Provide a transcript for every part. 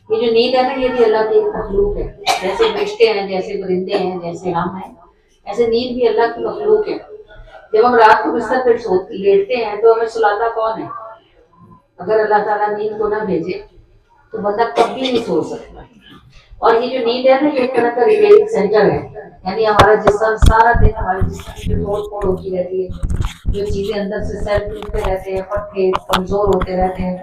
یہ جو نیند ہے نا یہ بھی اللہ کی ایک مخلوق ہے. جیسے فرشتے ہیں، جیسے پرندے ہیں، جیسے ہم ہیں، ایسے نیند بھی اللہ کی مخلوق ہے. جب ہم رات کو بستر پہ لیٹتے ہیں تو ہمیں سلاتا کون ہے؟ اگر اللہ تعالیٰ نیند کو نہ بھیجے تو بندہ کبھی نہیں سو سکتا. اور یہ جو نیند ہے نا یہ ایک طرح کا ریپیئرنگ سینٹر ہے. یعنی ہمارا جسم سارا دن ہمارے جسم کی توڑ پھوڑ ہوتی رہتی ہے، جو چیزیں اندر سے سیل ٹوٹتے رہتے ہیں، پٹھے کمزور ہوتے رہتے ہیں،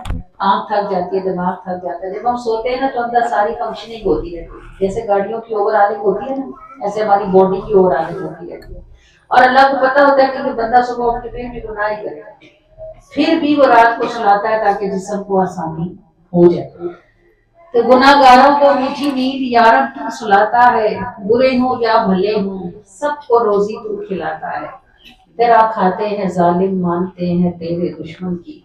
آنکھ تھک جاتی ہے، دماغ تھک جاتا ہے. جب ہم سوتے ہیں نا تو اندر ساری فنکشننگ ہوتی رہتی ہے. جیسے گاڑیوں کی اوور ہالنگ ہوتی ہے نا، ایسے ہماری باڈی کی اوور ہالنگ ہوتی رہتی ہے. اور اللہ کو پتا ہوتا ہے کہ یہ بندہ صبح اٹھ کے پھر بھی گناہ ہی کرے، پھر بھی وہ رات کو سلاتا ہے تاکہ جسم کو آسانی ہو جائے. تو گناہ گاروں کو میٹھی نیند یارب تو سلاتا ہے، برے ہوں یا بھلے ہوں سب کو روزی تو کھلاتا ہے. تیرا کھاتے ہیں ظالم مانتے ہیں تیرے دشمن کی،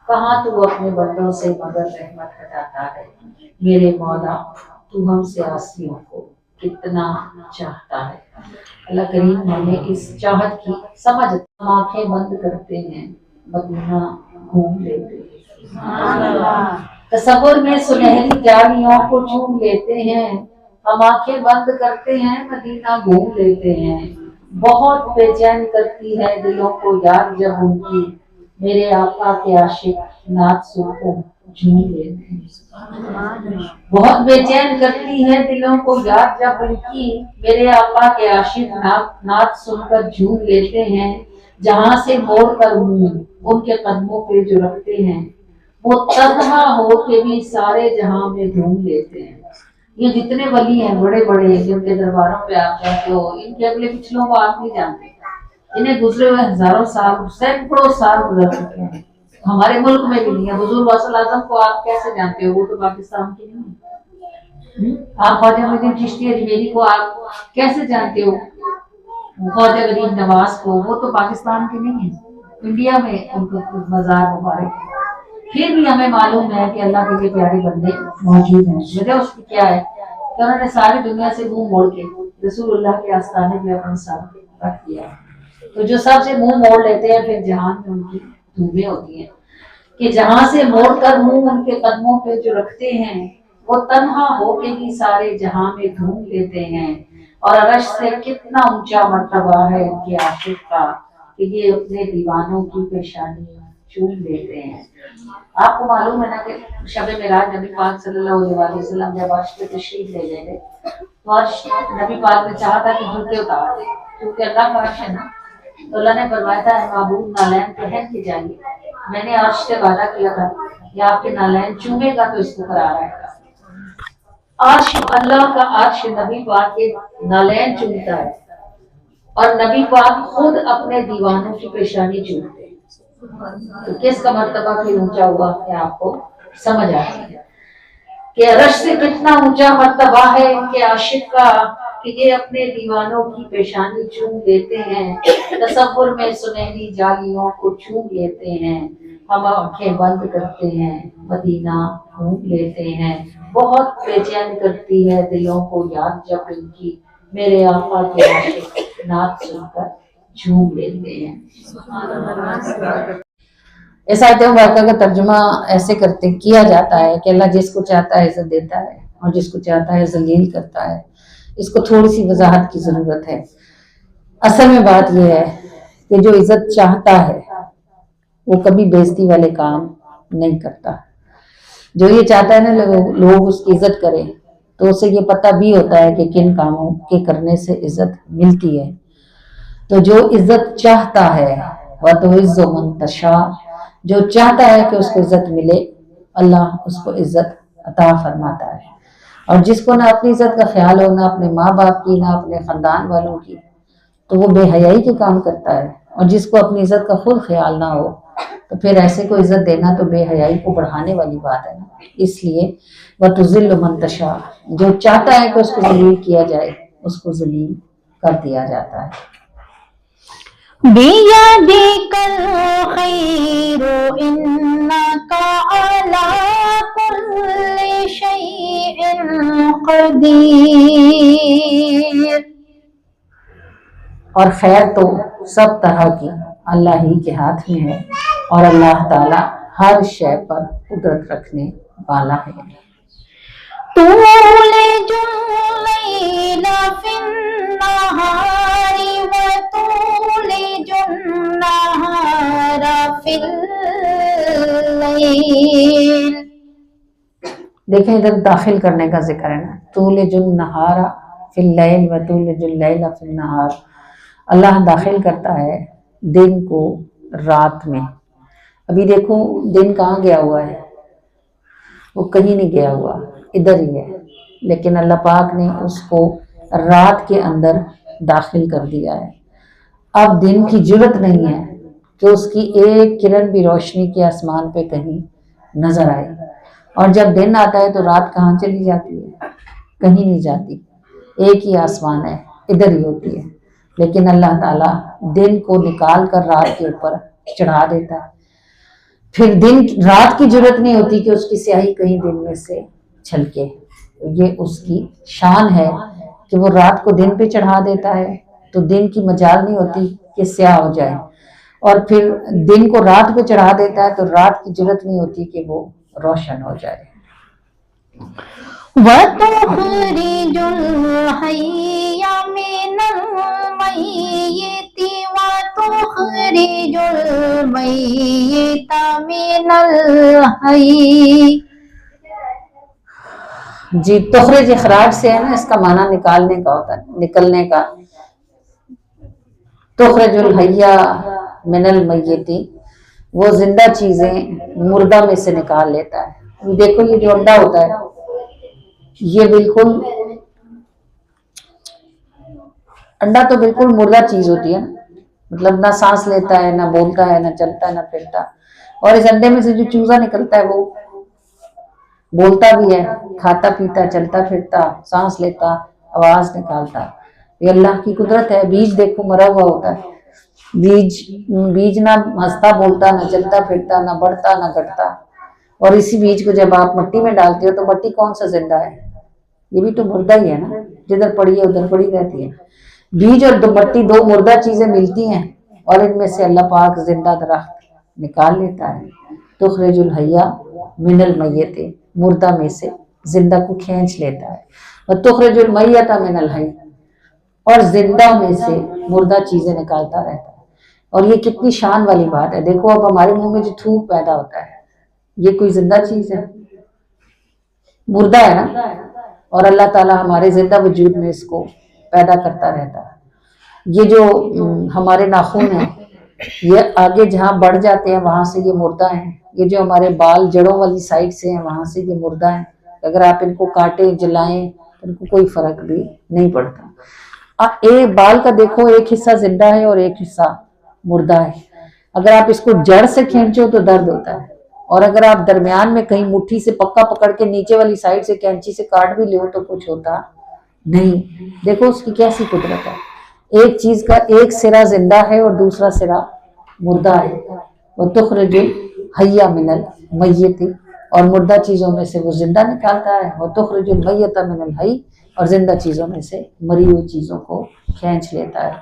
کہاں تو اپنے بندوں سے مگر رحمت ہٹاتا ہے. میرے مولا تو ہم سے عاصیوں کو کتنا چاہتا ہے. اللہ کریم ہمیں اس چاہت کی سمجھ. ہم آنکھیں بند کرتے ہیں مدینہ گھوم لیتے ہیں، تصور میں سنہری جالیوں کو چوم لیتے ہیں. ہم آنکھیں بند کرتے ہیں مدینہ گھوم لیتے ہیں. بہت بے چین کرتی ہے دلوں کو یاد جب ان کی، میرے آقا کے عاشق نعت سن کر جھوم لیتے ہیں. بہت بے چین کرتی ہے دلوں کو یاد جب ان کی، میرے آقا کے عاشق نعت سن کر جھوم لیتے ہیں. جہاں سے موڑ کر منہ ان کے قدموں پہ جو رکھتے ہیں، وہ تنہا ہو کے بھی سارے جہاں میں ڈھونڈ لیتے ہیں. یہ جتنے ولی ہیں بڑے بڑے جن کے درباروں پہ آپ جاتے ہو، ان کے اگلے پچھلوں کو آپ نہیں جانتے. انہیں گزرے ہوئے ہزاروں سال، سینکڑوں سال گزر چکے ہیں. ہمارے ملک میں بھی نہیں ہے. حضور غوث اعظم کو آپ کیسے جانتے ہو؟ وہ تو پاکستان کی نہیں ہے. آپ خواجہ معین الدین چشتی اجمیری کو آپ کیسے جانتے ہو؟ خواجہ غریب نواز کو، وہ تو پاکستان کے نہیں ہیں، انڈیا میں ان کو مزار مبارک ہے. پھر بھی ہمیں معلوم ہے کہ اللہ کے پیارے بندے موجود ہیں. وجہ اس کی کیا ہے کہ انہوں نے ساری دنیا سے منہ موڑ کے رسول اللہ کے آستانے پہ اپنا سر رکھ دیا. تو جو سب سے منہ موڑ لیتے ہیں پھر جہان میں ان کی دھومیں ہوتی ہیں کہ جہاں سے موڑ کر منہ ان کے قدموں پہ جو رکھتے ہیں، وہ تنہا ہو کے بھی سارے جہاں میں ڈھونڈ لیتے ہیں. اور عرش سے کتنا اونچا مرتبہ ہے ان کے عاشق کا کہ یہ اپنے دیوانوں کی پیشانی چوم لیتے ہیں. آپ کو معلوم ہے نا کہ شب معراج نبی پاک صلی اللہ علیہ وسلم جب عرش پہ تشریف لے گئے تھے تو عرش نبی پاک نے چاہا تھا کہ جوتے اتار دے کیونکہ اللہ کا عرش ہے نا. تو اللہ نے فرمایا تھا معبود نالین پہن کے جائیے، میں نے عرش سے وعدہ کیا تھا کہ آپ کے نالین چومے گا تو اس کو قرار آئے گا. عرش اللہ کا عرش نبی پاک کے نالین چومتا ہے اور نبی پاک خود اپنے دیوانوں کی پیشانی چومتے ہیں. تو کس کا مرتبہ پھر اونچا ہوا کہ آپ کو سمجھ آتی ہے کہ عرش سے کتنا اونچا مرتبہ ہے ان کے عاشق کا کہ یہ اپنے دیوانوں کی پیشانی چوم لیتے ہیں. تصور میں سنہری جالیوں کو چوم لیتے ہیں. ہم آنکھیں بند کرتے ہیں مدینہ گھوم لیتے ہیں. بہت بے چین کرتی ہے دلوں کو یاد جب ان کی، میرے آقا کے عاشق نعت سن کر جھوم لیتے ہیں. اس آیت مبارکہ کا ترجمہ ایسے کرتے کیا جاتا ہے کہ اللہ جس کو چاہتا ہے عزت دیتا ہے اور جس کو چاہتا ہے ذلیل کرتا ہے. اس کو تھوڑی سی وضاحت کی ضرورت ہے. اصل میں بات یہ ہے کہ جو عزت چاہتا ہے وہ کبھی بےزتی والے کام نہیں کرتا. جو یہ چاہتا ہے نا لوگ اس کی عزت کریں تو اسے یہ پتہ بھی ہوتا ہے کہ کن کاموں کے کرنے سے عزت ملتی ہے. تو جو عزت چاہتا ہے وَتُعِزُّ مَن تَشَاءُ، جو چاہتا ہے کہ اس کو عزت ملے اللہ اس کو عزت عطا فرماتا ہے. اور جس کو نہ اپنی عزت کا خیال ہو، نہ اپنے ماں باپ کی، نہ اپنے خاندان والوں کی، تو وہ بے حیائی کے کام کرتا ہے. اور جس کو اپنی عزت کا خود خیال نہ ہو تو پھر ایسے کو عزت دینا تو بے حیائی کو بڑھانے والی بات ہے نا. اس لیے وَتُذِلُّ مَن تَشَاءُ، جو چاہتا ہے کہ اس کو ذلیل کیا جائے اس کو ذلیل کر دیا جاتا ہے. بِيَدِكَ الْخَيْرُ إِنَّكَ عَلَى كُلِّ شَيْءٍ قَدِيرٌ. اور خیر تو سب طرح کی اللہ ہی کے ہاتھ میں ہے اور اللہ تعالی ہر شے پر قدرت رکھنے والا ہے. تولج الليل في النهار وتولج النهار في الليل. دیکھیں ادھر داخل کرنے کا ذکر ہے نا، تولج النہار فی اللیل وتولج اللیل فی النہار. اللہ داخل کرتا ہے دن کو رات میں. ابھی دیکھو دن کہاں گیا ہوا ہے، وہ کہیں نہیں گیا ہوا، ادھر ہی ہے، لیکن اللہ پاک نے اس کو رات کے اندر داخل کر دیا ہے. اب دن کی جرت نہیں ہے کہ اس کی ایک کرن بھی روشنی کے آسمان پہ کہیں نظر آئے. اور جب دن آتا ہے تو رات کہاں چلی جاتی ہے، کہیں نہیں جاتی، ایک ہی آسمان ہے، ادھر ہی ہوتی ہے. لیکن اللہ تعالیٰ دن کو نکال کر رات کے اوپر چڑھا دیتا ہے. پھر دن رات کی ضرورت نہیں ہوتی کہ اس کی سیاہی کہیں دن میں سے چھلکے. یہ اس کی شان ہے کہ وہ رات کو دن پہ چڑھا دیتا ہے تو دن کی مجال نہیں ہوتی کہ سیاہ ہو جائے، اور پھر دن کو رات پہ چڑھا دیتا ہے تو رات کی ضرورت نہیں ہوتی کہ وہ روشن ہو جائے. وَتُخْرِجُ الْحَيَّ مِنَ الْمَيِّتِ وَتُخْرِجُ الْمَيِّتَ مِنَ الْحَيِّ. جی تخرج اخراج سے ہے نا، اس کا معنی نکالنے کا ہوتا ہے، نکلنے کا. تخرج الحی من المیت، وہ زندہ چیزیں مردہ میں سے نکال لیتا ہے. دیکھو یہ جو انڈا ہوتا ہے یہ بالکل انڈا تو بالکل مردہ چیز ہوتی ہے نا، مطلب نہ سانس لیتا ہے، نہ بولتا ہے، نہ چلتا ہے، نہ پھرتا. اور اس انڈے میں سے جو چوزا نکلتا ہے وہ بولتا بھی ہے، کھاتا پیتا، چلتا پھرتا، سانس لیتا، آواز نکالتا. یہ اللہ کی قدرت ہے. بیج دیکھو مرا ہوا ہوتا ہے، بیج نہ ہنستا بولتا، نہ چلتا پھرتا، نہ بڑھتا نہ گھٹتا. اور اسی بیج کو جب آپ مٹی میں ڈالتے ہو تو مٹی کون سا زندہ ہے؟ یہ بھی تو مردہ ہی ہے نا، جدھر پڑی ہے ادھر پڑی رہتی ہے. بیج اور مٹی دو مردہ چیزیں ملتی ہیں اور ان میں سے اللہ پاک زندہ درخت نکال لیتا ہے. تخرج الحی من المیت، مردہ میں سے زندہ کو کھینچ لیتا ہے. وتخرج المیت من الحی، اور زندہ میں سے مردہ چیزیں نکالتا رہتا ہے. اور یہ کتنی شان والی بات ہے. دیکھو اب ہمارے منہ میں جو تھوک پیدا ہوتا ہے یہ کوئی زندہ چیز ہے؟ مردہ ہے نا. اور اللہ تعالیٰ ہمارے زندہ وجود میں اس کو پیدا کرتا رہتا ہے. یہ جو ہمارے ناخن ہیں یہ آگے جہاں بڑھ جاتے ہیں وہاں سے یہ مردہ ہیں. یہ جو ہمارے بال جڑوں والی سائڈ سے ہیں وہاں سے یہ مردہ ہیں. اگر آپ ان کو کاٹیں جلائیں ان کو کوئی فرق بھی نہیں پڑتا. ایک بال کا دیکھو ایک حصہ زندہ ہے اور ایک حصہ مردہ ہے. اگر آپ اس کو جڑ سے کھینچو تو درد ہوتا ہے، اور اگر آپ درمیان میں کہیں مٹھی سے پکا پکڑ کے نیچے والی سائڈ سے کینچی سے کاٹ بھی لو تو کچھ ہوتا نہیں. دیکھو اس کی کیسی قدرت ہے. ایک چیز کا ایک سرا زندہ ہے اور دوسرا سرا مردہ ہے. وتخرج الحی من المیت، اور مردہ چیزوں میں سے وہ زندہ نکالتا ہے. وتخرج المیت من الحی، اور زندہ چیزوں میں سے مری ہوئی چیزوں کو کھینچ لیتا ہے.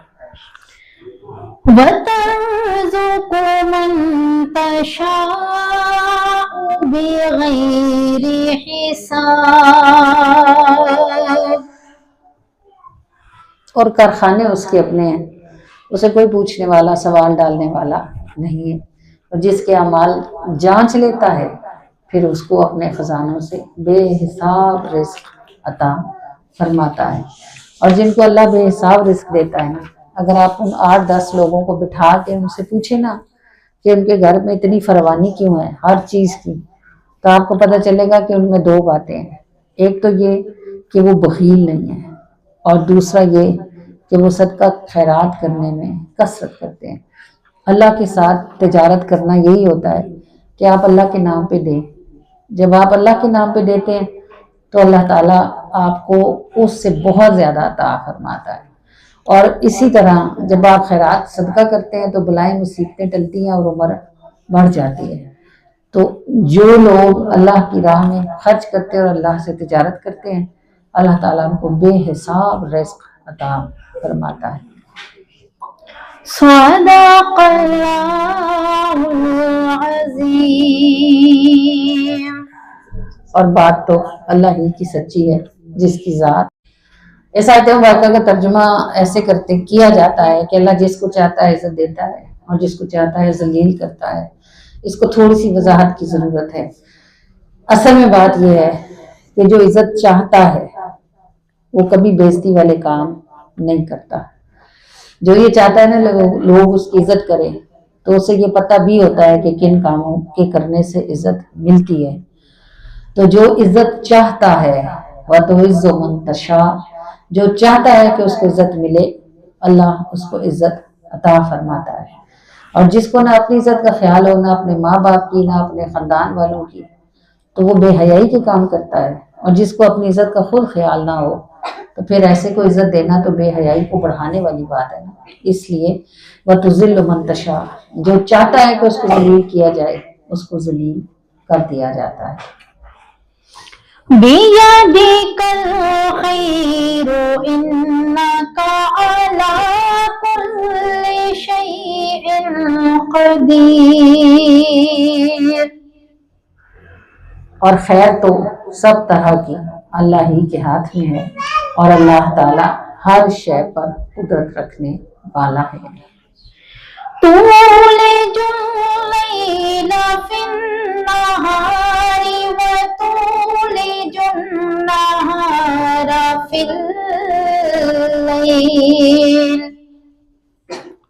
وَتَرْزُقُ مَن تَشَاءُ بِغَيْرِ حِسَابٍ. اور کارخانے اس کے اپنے ہیں، اسے کوئی پوچھنے والا سوال ڈالنے والا نہیں ہے. اور جس کے اعمال جانچ لیتا ہے پھر اس کو اپنے خزانوں سے بے حساب رزق عطا فرماتا ہے. اور جن کو اللہ بے حساب رزق دیتا ہے نا، اگر آپ ان 8-10 لوگوں کو بٹھا کے ان سے پوچھیں نا کہ ان کے گھر میں اتنی فراوانی کیوں ہے ہر چیز کی، تو آپ کو پتہ چلے گا کہ ان میں 2 باتیں ہیں. ایک تو یہ کہ وہ بخیل نہیں ہے، اور دوسرا یہ کہ وہ صدقہ خیرات کرنے میں کثرت کرتے ہیں. اللہ کے ساتھ تجارت کرنا یہی ہوتا ہے کہ آپ اللہ کے نام پہ دیں. جب آپ اللہ کے نام پہ دیتے ہیں تو اللہ تعالیٰ آپ کو اس سے بہت زیادہ عطا فرماتا ہے. اور اسی طرح جب آپ خیرات صدقہ کرتے ہیں تو بلائیں مصیبتیں ٹلتی ہیں اور عمر بڑھ جاتی ہے. تو جو لوگ اللہ کی راہ میں خرچ کرتے ہیں اور اللہ سے تجارت کرتے ہیں اللہ تعالیٰ ان کو بے حساب رزق عطا فرماتا ہے. صدق اللہ العظیم. اور بات تو اللہ ہی کی سچی ہے جس کی ذات. اس آیت مبارکہ کا ترجمہ ایسے کیا جاتا ہے کہ اللہ جس کو چاہتا ہے عزت دیتا ہے اور جس کو چاہتا ہے ذلیل کرتا ہے. اس کو تھوڑی سی وضاحت کی ضرورت ہے. اصل میں بات یہ ہے کہ جو عزت چاہتا ہے وہ کبھی بےزتی والے کام نہیں کرتا. جو یہ چاہتا ہے نا لوگ اس کی عزت کریں تو اسے یہ پتہ بھی ہوتا ہے کہ کن کاموں کے کرنے سے عزت ملتی ہے. تو جو عزت چاہتا ہے وَتُعِزُّ مَن تَشَاءُ، جو چاہتا ہے کہ اس کو عزت ملے اللہ اس کو عزت عطا فرماتا ہے. اور جس کو نہ اپنی عزت کا خیال ہو، نہ اپنے ماں باپ کی، نہ اپنے خاندان والوں کی، تو وہ بے حیائی کے کام کرتا ہے. اور جس کو اپنی عزت کا خود خیال نہ ہو تو پھر ایسے کو عزت دینا تو بے حیائی کو بڑھانے والی بات ہے نا. اس لیے وَتُذِلُّ مَن تَشَاءُ، جو چاہتا ہے کہ اس کو ذلیل کیا جائے اس کو ذلیل کر دیا جاتا ہے. بِيَدِكَ الْخَيْرُ إِنَّكَ عَلَى كُلِّ شَيْءٍ قَدِيرٌ. اور خیر تو سب طرح کی اللہ ہی کے ہاتھ میں ہے اور اللہ تعالی ہر شے پر قدرت رکھنے والا ہے. تولج الليل في النهار وتولج النهار في الليل.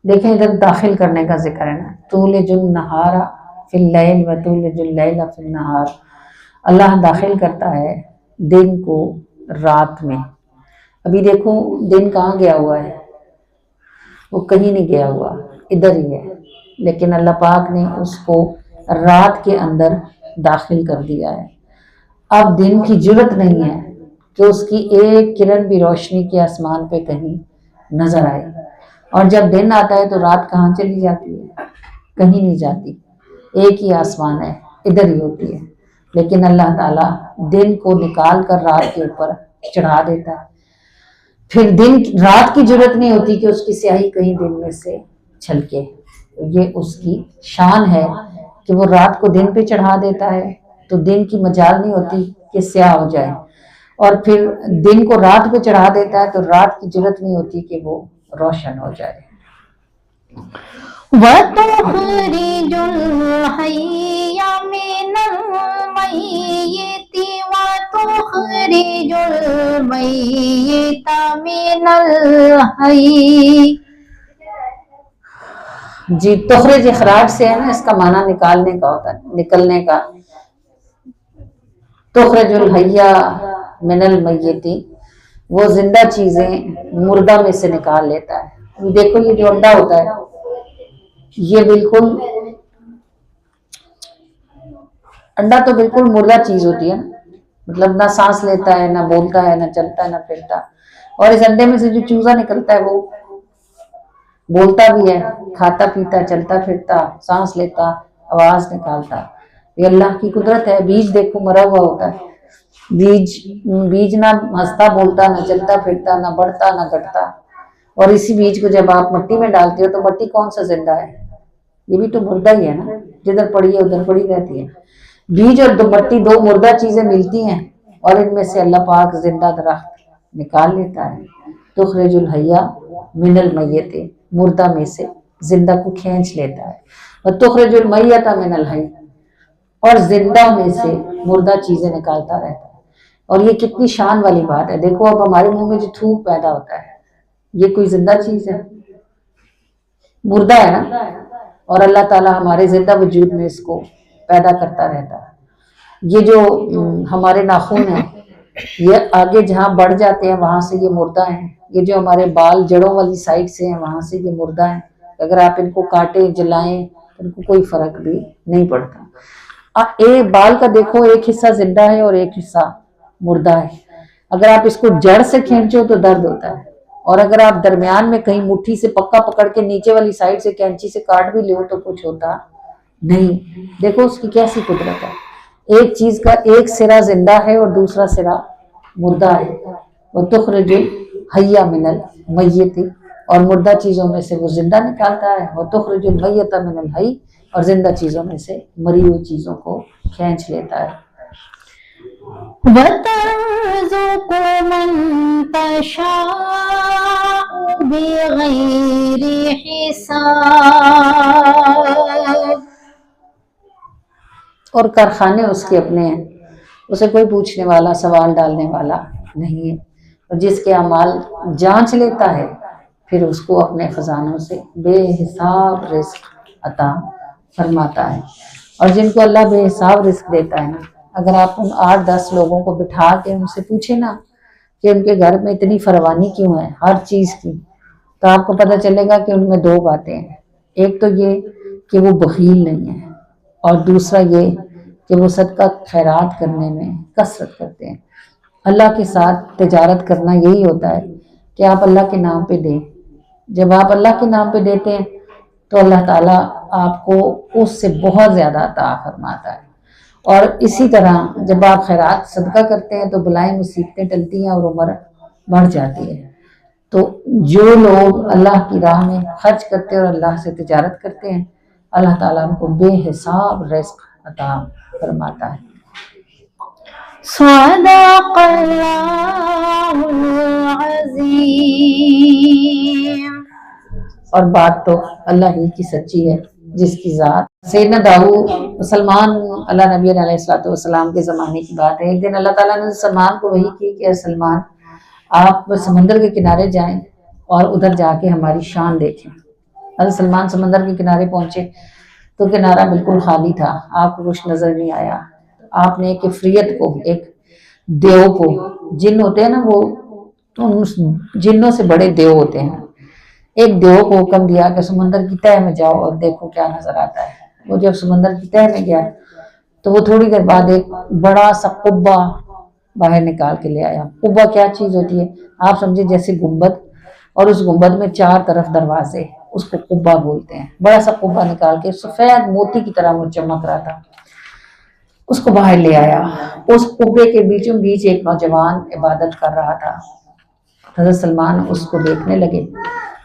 دیکھیں ادھر داخل کرنے کا ذکر ہے نا. تولج النہار فی اللیل وتولج اللیل فی النہار. اللہ داخل کرتا ہے دن کو رات میں. ابھی دیکھو دن کہاں گیا ہوا ہے؟ وہ کہیں نہیں گیا ہوا، ادھر ہی ہے. لیکن اللہ پاک نے اس کو رات کے اندر داخل کر دیا ہے. اب دن کی جرت نہیں ہے کہ اس کی ایک کرن بھی روشنی کے آسمان پہ کہیں نظر آئے. اور جب دن آتا ہے تو رات کہاں چلی جاتی ہے؟ کہیں نہیں جاتی. ایک ہی آسمان ہے، ادھر ہی ہوتی ہے. لیکن اللہ تعالیٰ دن کو نکال کر رات کے اوپر چڑھا دیتا ہے. پھر رات کی ضرورت نہیں ہوتی کہ اس کی سیاہی کہیں دن میں سے چھلکے. یہ اس کی شان ہے کہ وہ رات کو دن پہ چڑھا دیتا ہے تو دن کی مجال نہیں ہوتی کہ سیاہ ہو جائے. اور پھر دن کو رات پہ چڑھا دیتا ہے تو رات کی ضرورت نہیں ہوتی کہ وہ روشن ہو جائے. وَتُخْرِجُ الْحَيَّ مِنَ الْمَيِّتِ وَتُخْرِجُ الْمَيِّتَ مِنَ الْحَيِّ. جی تخرج اخراج سے ہے نا، اس کا معنی نکالنے کا ہوتا ہے، نکلنے کا. تخرج الحی من المیت، وہ زندہ چیزیں مردہ میں سے نکال لیتا ہے. دیکھو یہ جو انڈا ہوتا ہے یہ بالکل انڈا تو بالکل مردہ چیز ہوتی ہے نا. مطلب نہ سانس لیتا ہے، نہ بولتا ہے، نہ چلتا ہے، نہ پھرتا. اور اس انڈے میں سے جو چوزا نکلتا ہے وہ بولتا بھی ہے، کھاتا پیتا، چلتا پھرتا، سانس لیتا، آواز نکالتا. یہ اللہ کی قدرت ہے. بیج دیکھو مرا ہوا ہوتا ہے. بیج نہ ہنستا بولتا، نہ چلتا پھرتا، نہ بڑھتا نہ گھٹتا. اور اسی بیج کو جب آپ مٹی میں ڈالتے ہو تو مٹی کون سا زندہ ہے؟ یہ بھی تو مردہ ہی ہے نا. جدھر پڑی ہے ادھر پڑی رہتی ہے. بیج اور مٹی دو مردہ چیزیں ملتی ہیں اور ان میں سے اللہ پاک زندہ درخت نکال لیتا ہے. تخرج الحی من المیت، مردہ میں سے زندہ کو کھینچ لیتا ہے. اور تخرج المیت من الحی، اور زندہ میں سے مردہ چیزیں نکالتا رہتا ہے. اور یہ کتنی شان والی بات ہے. دیکھو اب ہمارے منہ میں جو تھوک پیدا ہوتا ہے یہ کوئی زندہ چیز ہے؟ مردہ ہے نا. اور اللہ تعالیٰ ہمارے زندہ وجود میں اس کو پیدا کرتا رہتا ہے. یہ جو ہمارے ناخن ہیں یہ آگے جہاں بڑھ جاتے ہیں وہاں سے یہ مردہ ہیں. یہ جو ہمارے بال جڑوں والی سائڈ سے ہیں وہاں سے یہ مردہ ہیں. اگر آپ ان کو کاٹیں جلائیں ان کو کوئی فرق بھی نہیں پڑتا. ایک بال کا دیکھو ایک حصہ زندہ ہے اور ایک حصہ مردہ ہے. اگر آپ اس کو جڑ سے کھینچو تو درد ہوتا ہے. اور اگر آپ درمیان میں کہیں مٹھی سے پکا پکڑ کے نیچے والی سائڈ سے کینچی سے کاٹ بھی لو تو کچھ ہوتا نہیں. دیکھو اس کی کیسی قدرت ہے. ایک چیز کا ایک سرا زندہ ہے اور دوسرا سرا مردہ ہے. وَتُخْرِجُ الْحَيَّ مِنَ الْمَيِّتِ، اور مردہ چیزوں میں سے وہ زندہ نکالتا ہے. وَتُخْرِجُ الْمَيِّتَ مِنَ الْحَيِّ، اور زندہ چیزوں میں سے مری ہوئی چیزوں کو کھینچ لیتا ہے. وَتَرْزُقُ مَن تَشَاءُ بِغَيْرِ حِسَابٍ۔ اور کارخانے اس کے اپنے ہیں، اسے کوئی پوچھنے والا، سوال ڈالنے والا نہیں ہے، اور جس کے اعمال جانچ لیتا ہے پھر اس کو اپنے خزانوں سے بے حساب رزق عطا فرماتا ہے۔ اور جن کو اللہ بے حساب رزق دیتا ہے نا، اگر آپ ان 8-10 لوگوں کو بٹھا کے ان سے پوچھیں نا کہ ان کے گھر میں اتنی فراوانی کیوں ہے ہر چیز کی، تو آپ کو پتہ چلے گا کہ ان میں 2 باتیں ہیں۔ ایک تو یہ کہ وہ بخیل نہیں ہے، اور دوسرا یہ کہ وہ صدقہ خیرات کرنے میں کثرت کرتے ہیں۔ اللہ کے ساتھ تجارت کرنا یہی ہوتا ہے کہ آپ اللہ کے نام پہ دیں۔ جب آپ اللہ کے نام پہ دیتے ہیں تو اللہ تعالیٰ آپ کو اس سے بہت زیادہ عطا فرماتا ہے، اور اسی طرح جب آپ خیرات صدقہ کرتے ہیں تو بلائیں مصیبتیں ٹلتی ہیں اور عمر بڑھ جاتی ہے۔ تو جو لوگ اللہ کی راہ میں خرچ کرتے ہیں اور اللہ سے تجارت کرتے ہیں، اللہ تعالیٰ ان کو بے حساب رزق عطا فرماتا ہے۔ صدق اللہ العظیم۔ اور بات تو اللہ ہی کی سچی ہے جس کی ذات۔ سیدنا داؤد سلمان اللہ نبی علیہ السلام کے زمانے کی بات ہے۔ ایک دن اللہ تعالیٰ نے سلمان کو وحی کی کہ سلمان آپ سمندر کے کنارے جائیں اور ادھر جا کے ہماری شان دیکھیں۔ حضرت سلمان سمندر کے کنارے پہنچے تو کنارہ بالکل خالی تھا، آپ کو کچھ نظر نہیں آیا۔ آپ نے ایک عفریت کو، ایک دیو کو، جن ہوتے ہیں نا وہ جنوں سے بڑے دیو ہوتے ہیں، ایک دیو کو حکم دیا کہ سمندر کی تہہ میں جاؤ اور دیکھو کیا نظر آتا ہے۔ وہ جب سمندر کی تہہ میں گیا تو وہ تھوڑی دیر بعد ایک بڑا سا قبہ باہر نکال کے لے آیا۔ قبہ کیا چیز ہوتی ہے؟ آپ سمجھے جیسے گنبد، اور اس گنبد میں 4 طرف دروازے، اس کو قبہ بولتے ہیں۔ بڑا سا قبہ نکال کے سفید موتی کی طرح وہ چمک رہا تھا، اس کو باہر لے آیا۔ اس قبے کے بیچوں بیچ ایک نوجوان عبادت کر رہا تھا۔ حضرت سلمان اس کو دیکھنے لگے،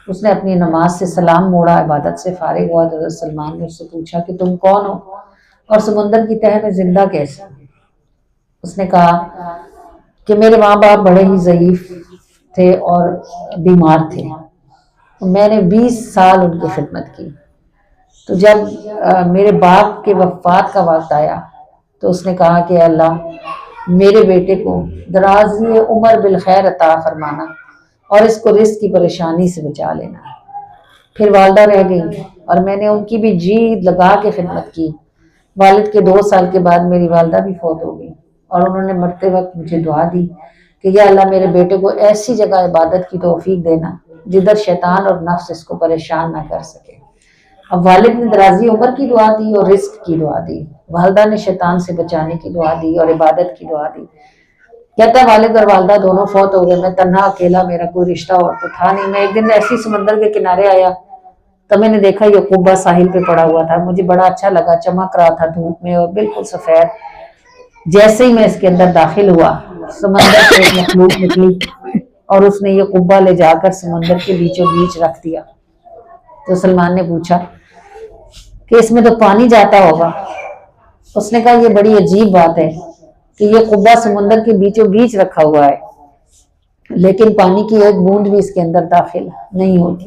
اس نے اپنی نماز سے سلام موڑا، عبادت سے فارغ ہوا تو حضرت سلمان نے اس سے پوچھا کہ تم کون ہو اور سمندر کی تہہ میں زندہ کیسے؟ اس نے کہا کہ میرے ماں باپ بڑے ہی ضعیف تھے اور بیمار تھے، میں نے 20 سال ان کی خدمت کی۔ تو جب میرے باپ کے وفات کا وقت آیا تو اس نے کہا کہ اللہ میرے بیٹے کو درازی عمر بالخیر عطا فرمانا اور اس کو رزق کی پریشانی سے بچا لینا۔ پھر والدہ رہ گئی اور میں نے ان کی بھی جی لگا کے خدمت کی۔ والد کے 2 سال کے بعد میری والدہ بھی فوت ہو گئی، اور انہوں نے مرتے وقت مجھے دعا دی کہ یا اللہ میرے بیٹے کو ایسی جگہ عبادت کی توفیق دینا جدھر شیطان اور نفس اس کو پریشان نہ کر سکے۔ اب والد نے درازی عمر کی دعا دی اور رزق کی دعا دی، والدہ نے شیطان سے بچانے کی دعا دی اور عبادت کی دعا دی۔ کہتا ہے والد اور والدہ دونوں فوت ہو گئے، میں تنہا اکیلا، میرا کوئی رشتہ اور تو تھا نہیں۔ میں ایک دن ایسی سمندر کے کنارے آیا تو میں نے دیکھا یہ قبہ ساحل پہ پڑا ہوا تھا، مجھے بڑا اچھا لگا، چمک رہا تھا دھوپ میں اور بالکل سفید۔ جیسے ہی میں اس کے اندر داخل ہوا سمندر سے ایک مخلوق نکلی اور اس نے یہ قبہ لے جا کر سمندر کے بیچوں بیچ رکھ دیا۔ تو سلمان نے پوچھا کہ اس میں تو پانی جاتا ہوگا۔ اس نے کہا یہ بڑی عجیب بات ہے کہ یہ قبہ سمندر کے بیچوں بیچ رکھا ہوا ہے لیکن پانی کی ایک بوند بھی اس کے اندر داخل نہیں ہوتی۔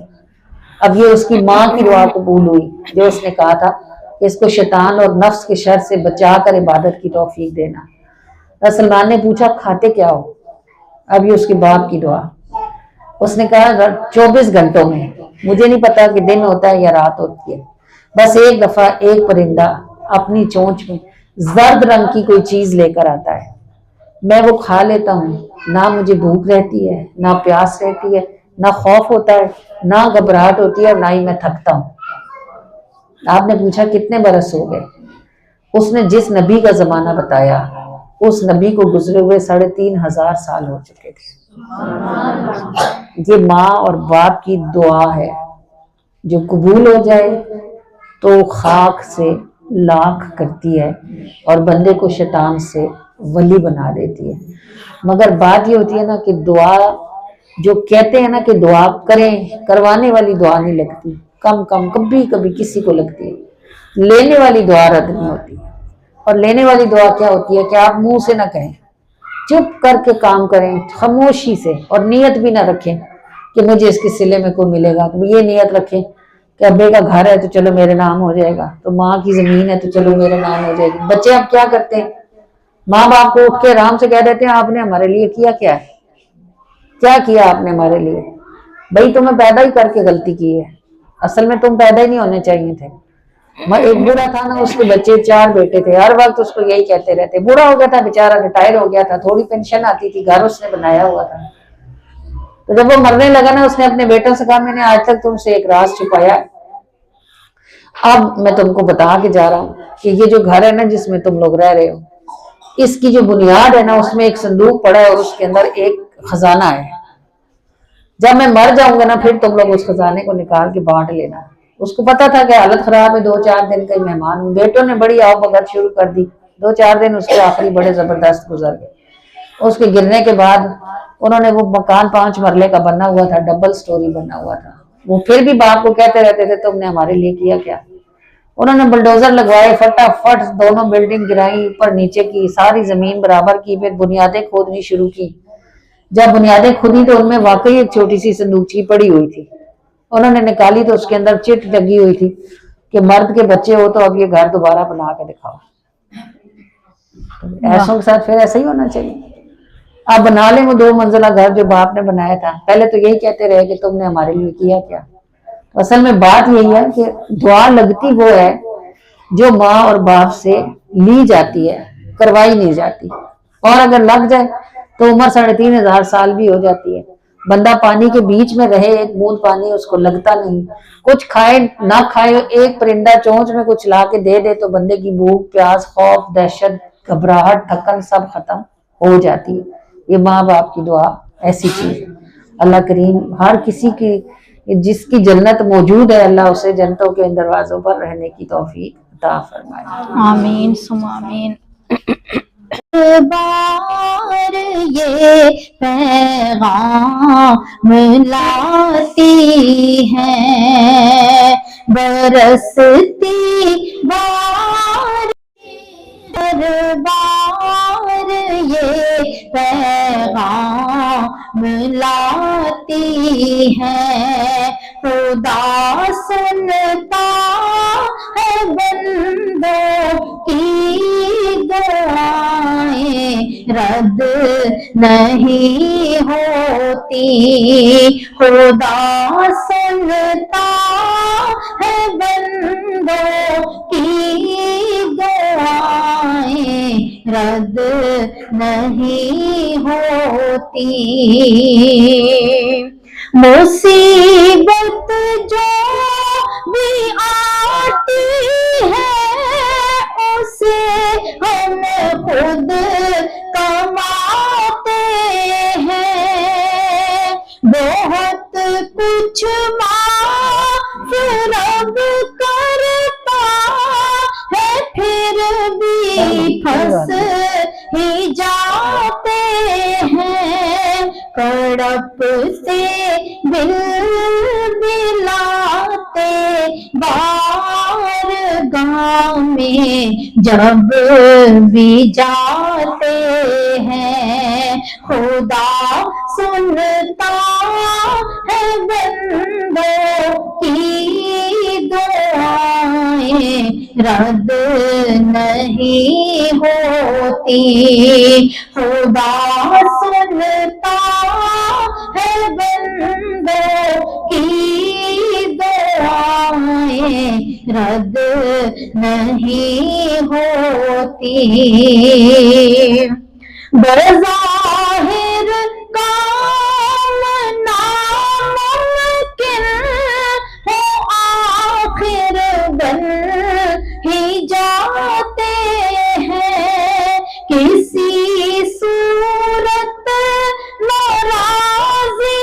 اب یہ اس کی ماں کی دعا قبول ہوئی جو اس نے کہا تھا کہ اس کو شیطان اور نفس کے شر سے بچا کر عبادت کی توفیق دینا۔ سلمان نے پوچھا کھاتے کیا ہو؟ اب یہ اس کے باپ کی دعا۔ اس نے کہا 24 گھنٹوں میں، مجھے نہیں پتا کہ دن ہوتا ہے یا رات ہوتی ہے، بس ایک دفعہ ایک پرندہ اپنی چونچ میں زرد رنگ کی کوئی چیز لے کر آتا ہے، میں وہ کھا لیتا ہوں، نہ مجھے بھوک رہتی ہے، نہ پیاس رہتی ہے، نہ خوف ہوتا ہے، نہ گھبراہٹ ہوتی ہے، اور نہ ہی میں تھکتا ہوں۔ آپ نے پوچھا کتنے برس ہو گئے؟ اس نے جس نبی کا زمانہ بتایا اس نبی کو گزرے ہوئے 3500 سال ہو چکے تھے۔ یہ ماں اور باپ کی دعا ہے جو قبول ہو جائے تو خاک سے لاکھ کرتی ہے اور بندے کو شیطان سے ولی بنا دیتی ہے۔ مگر بات یہ ہوتی ہے نا کہ دعا جو کہتے ہیں نا کہ دعا کریں، کروانے والی دعا نہیں لگتی، کم کبھی کبھی کسی کو لگتی ہے، لینے والی دعا رد نہیں ہوتی۔ اور لینے والی دعا کیا ہوتی ہے کہ آپ منہ سے نہ کہیں، چپ کر کے کام کریں خاموشی سے، اور نیت بھی نہ رکھیں کہ مجھے اس کے صلے میں کوئی ملے گا، تو یہ نیت رکھیں کہ ابے کا گھر ہے تو چلو میرے نام ہو جائے گا، تو ماں کی زمین ہے تو چلو میرے نام ہو جائے گی۔ بچے اب کیا کرتے ہیں، ماں باپ کو اٹھ کے آرام سے کہہ دیتے ہیں آپ نے ہمارے لیے کیا ہے، کیا کیا آپ نے ہمارے لیے؟ بھائی تمہیں پیدا ہی کر کے غلطی کی ہے، اصل میں تم پیدا ہی نہیں ہونے چاہیے تھے۔ ایک بوڑھا تھا نا، اس کے بچے 4 بیٹے تھے، ہر وقت اس کو یہی کہتے رہتے، بوڑھا ہو گیا تھا بیچارہ، ریٹائر ہو گیا تھا، تھوڑی پینشن آتی تھی، گھر اس نے بنایا ہوا تھا۔ تو جب وہ مرنے لگا نا، اس نے اپنے بیٹوں سے کہا میں نے آج تک تم سے ایک راز چھپایا، اب میں تم کو بتا کے جا رہا ہوں کہ یہ جو گھر ہے نا جس میں تم لوگ رہ رہے ہو، اس کی جو بنیاد ہے نا اس میں ایک صندوق پڑا ہے اور اس کے اندر ایک خزانہ ہے، جب میں مر جاؤں گا نا پھر تم لوگ اس خزانے کو نکال کے بانٹ لینا۔ اس کو پتا تھا کہ حالت خراب ہے، 2-4 دن کا مہمان ہوں، بیٹوں نے بڑی آؤ بگت شروع کر دی، 2-4 دن اس کے آخری بڑے زبردست گزر گئے۔ اس کے گرنے کے بعد انہوں نے، وہ مکان 5 مرلے کا بنا ہوا تھا، ڈبل سٹوری بنا ہوا تھا، وہ پھر بھی باپ کو کہتے رہتے تھے تم نے ہمارے لیے کیا کیا؟ انہوں نے بلڈوزر لگوائے، فٹافٹ دونوں بلڈنگ گرائی، اوپر نیچے کی ساری زمین برابر کی، پھر بنیادیں کھودنی شروع کی۔ جب بنیادیں کھودی تو ان میں واقعی ایک چھوٹی سی صندوقچی پڑی ہوئی تھی، انہوں نے نکالی تو اس کے اندر چٹ لگی ہوئی تھی کہ مرد کے بچے ہو تو اب یہ گھر دوبارہ بنا کے دکھاؤ۔ ایسوں کے ساتھ پھر ایسا ہی ہونا چاہیے۔ آپ بنا لیں وہ 2 منزلہ گھر جو باپ نے بنایا تھا، پہلے تو یہی کہتے رہے کہ تم نے ہمارے لیے کیا کیا؟ اصل میں بات یہی ہے کہ دعا لگتی وہ ہے جو ماں اور باپ سے لی جاتی ہے، کروائی نہیں جاتی، اور اگر لگ جائے تو عمر 3500 سال بھی ہو جاتی ہے۔ بندہ پانی کے بیچ میں رہے، ایک بوند پانی اس کو لگتا نہیں، کچھ کھائے نہ کھائے، ایک پرندہ چونچ میں کچھ لا کے دے دے تو بندے کی بھوک، پیاس، خوف، دہشت، گھبراہٹ، تھکن سب ختم ہو جاتی ہے۔ یہ ماں باپ کی دعا ایسی چیز ہے۔ اللہ کریم ہر کسی کی جس کی جنت موجود ہے، اللہ اسے جنتوں کے ان دروازوں پر رہنے کی توفیق عطا فرمائے۔ آمین ثم آمین۔ بار یہ پیغام لاتی ہے، برستی بار بار یہ پیغام لاتی ہے، خدا سنتا ہے بندوں کی دعائیں، رد نہیں ہوتی، خدا سنتا ہے بندوں کی دعائیں، رد نہیں ہوتی۔ مصیبت جو بھی آتی ہے اسے ہم خود کماتے ہیں، بہت کچھ معاف رب کرتا ہے، پھر بھی پھنس ہی جاتے ہیں، کڑپتے دل دلاتے بارگاہ میں جب بھی جاتے ہیں، خدا سنتا ہے بندوں کی دعائیں، رد نہیں ہوتی، خدا سنتا ہے بندوں کی دعائیں، رد نہیں ہوتی۔ بظاہر کام ناممکن ہو آخر بن ہی جاتے ہیں، کسی صورت ناراضی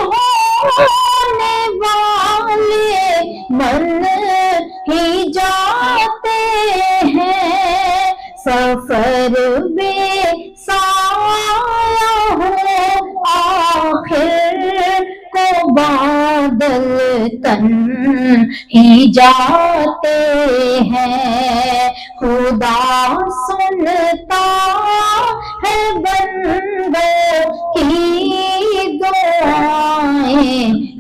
ہونے والے بن ہی جاتے ہیں، سفر بے سایہ ہو آخر کو بادل تن ہی جاتے ہیں، خدا سنتا ہے بندوں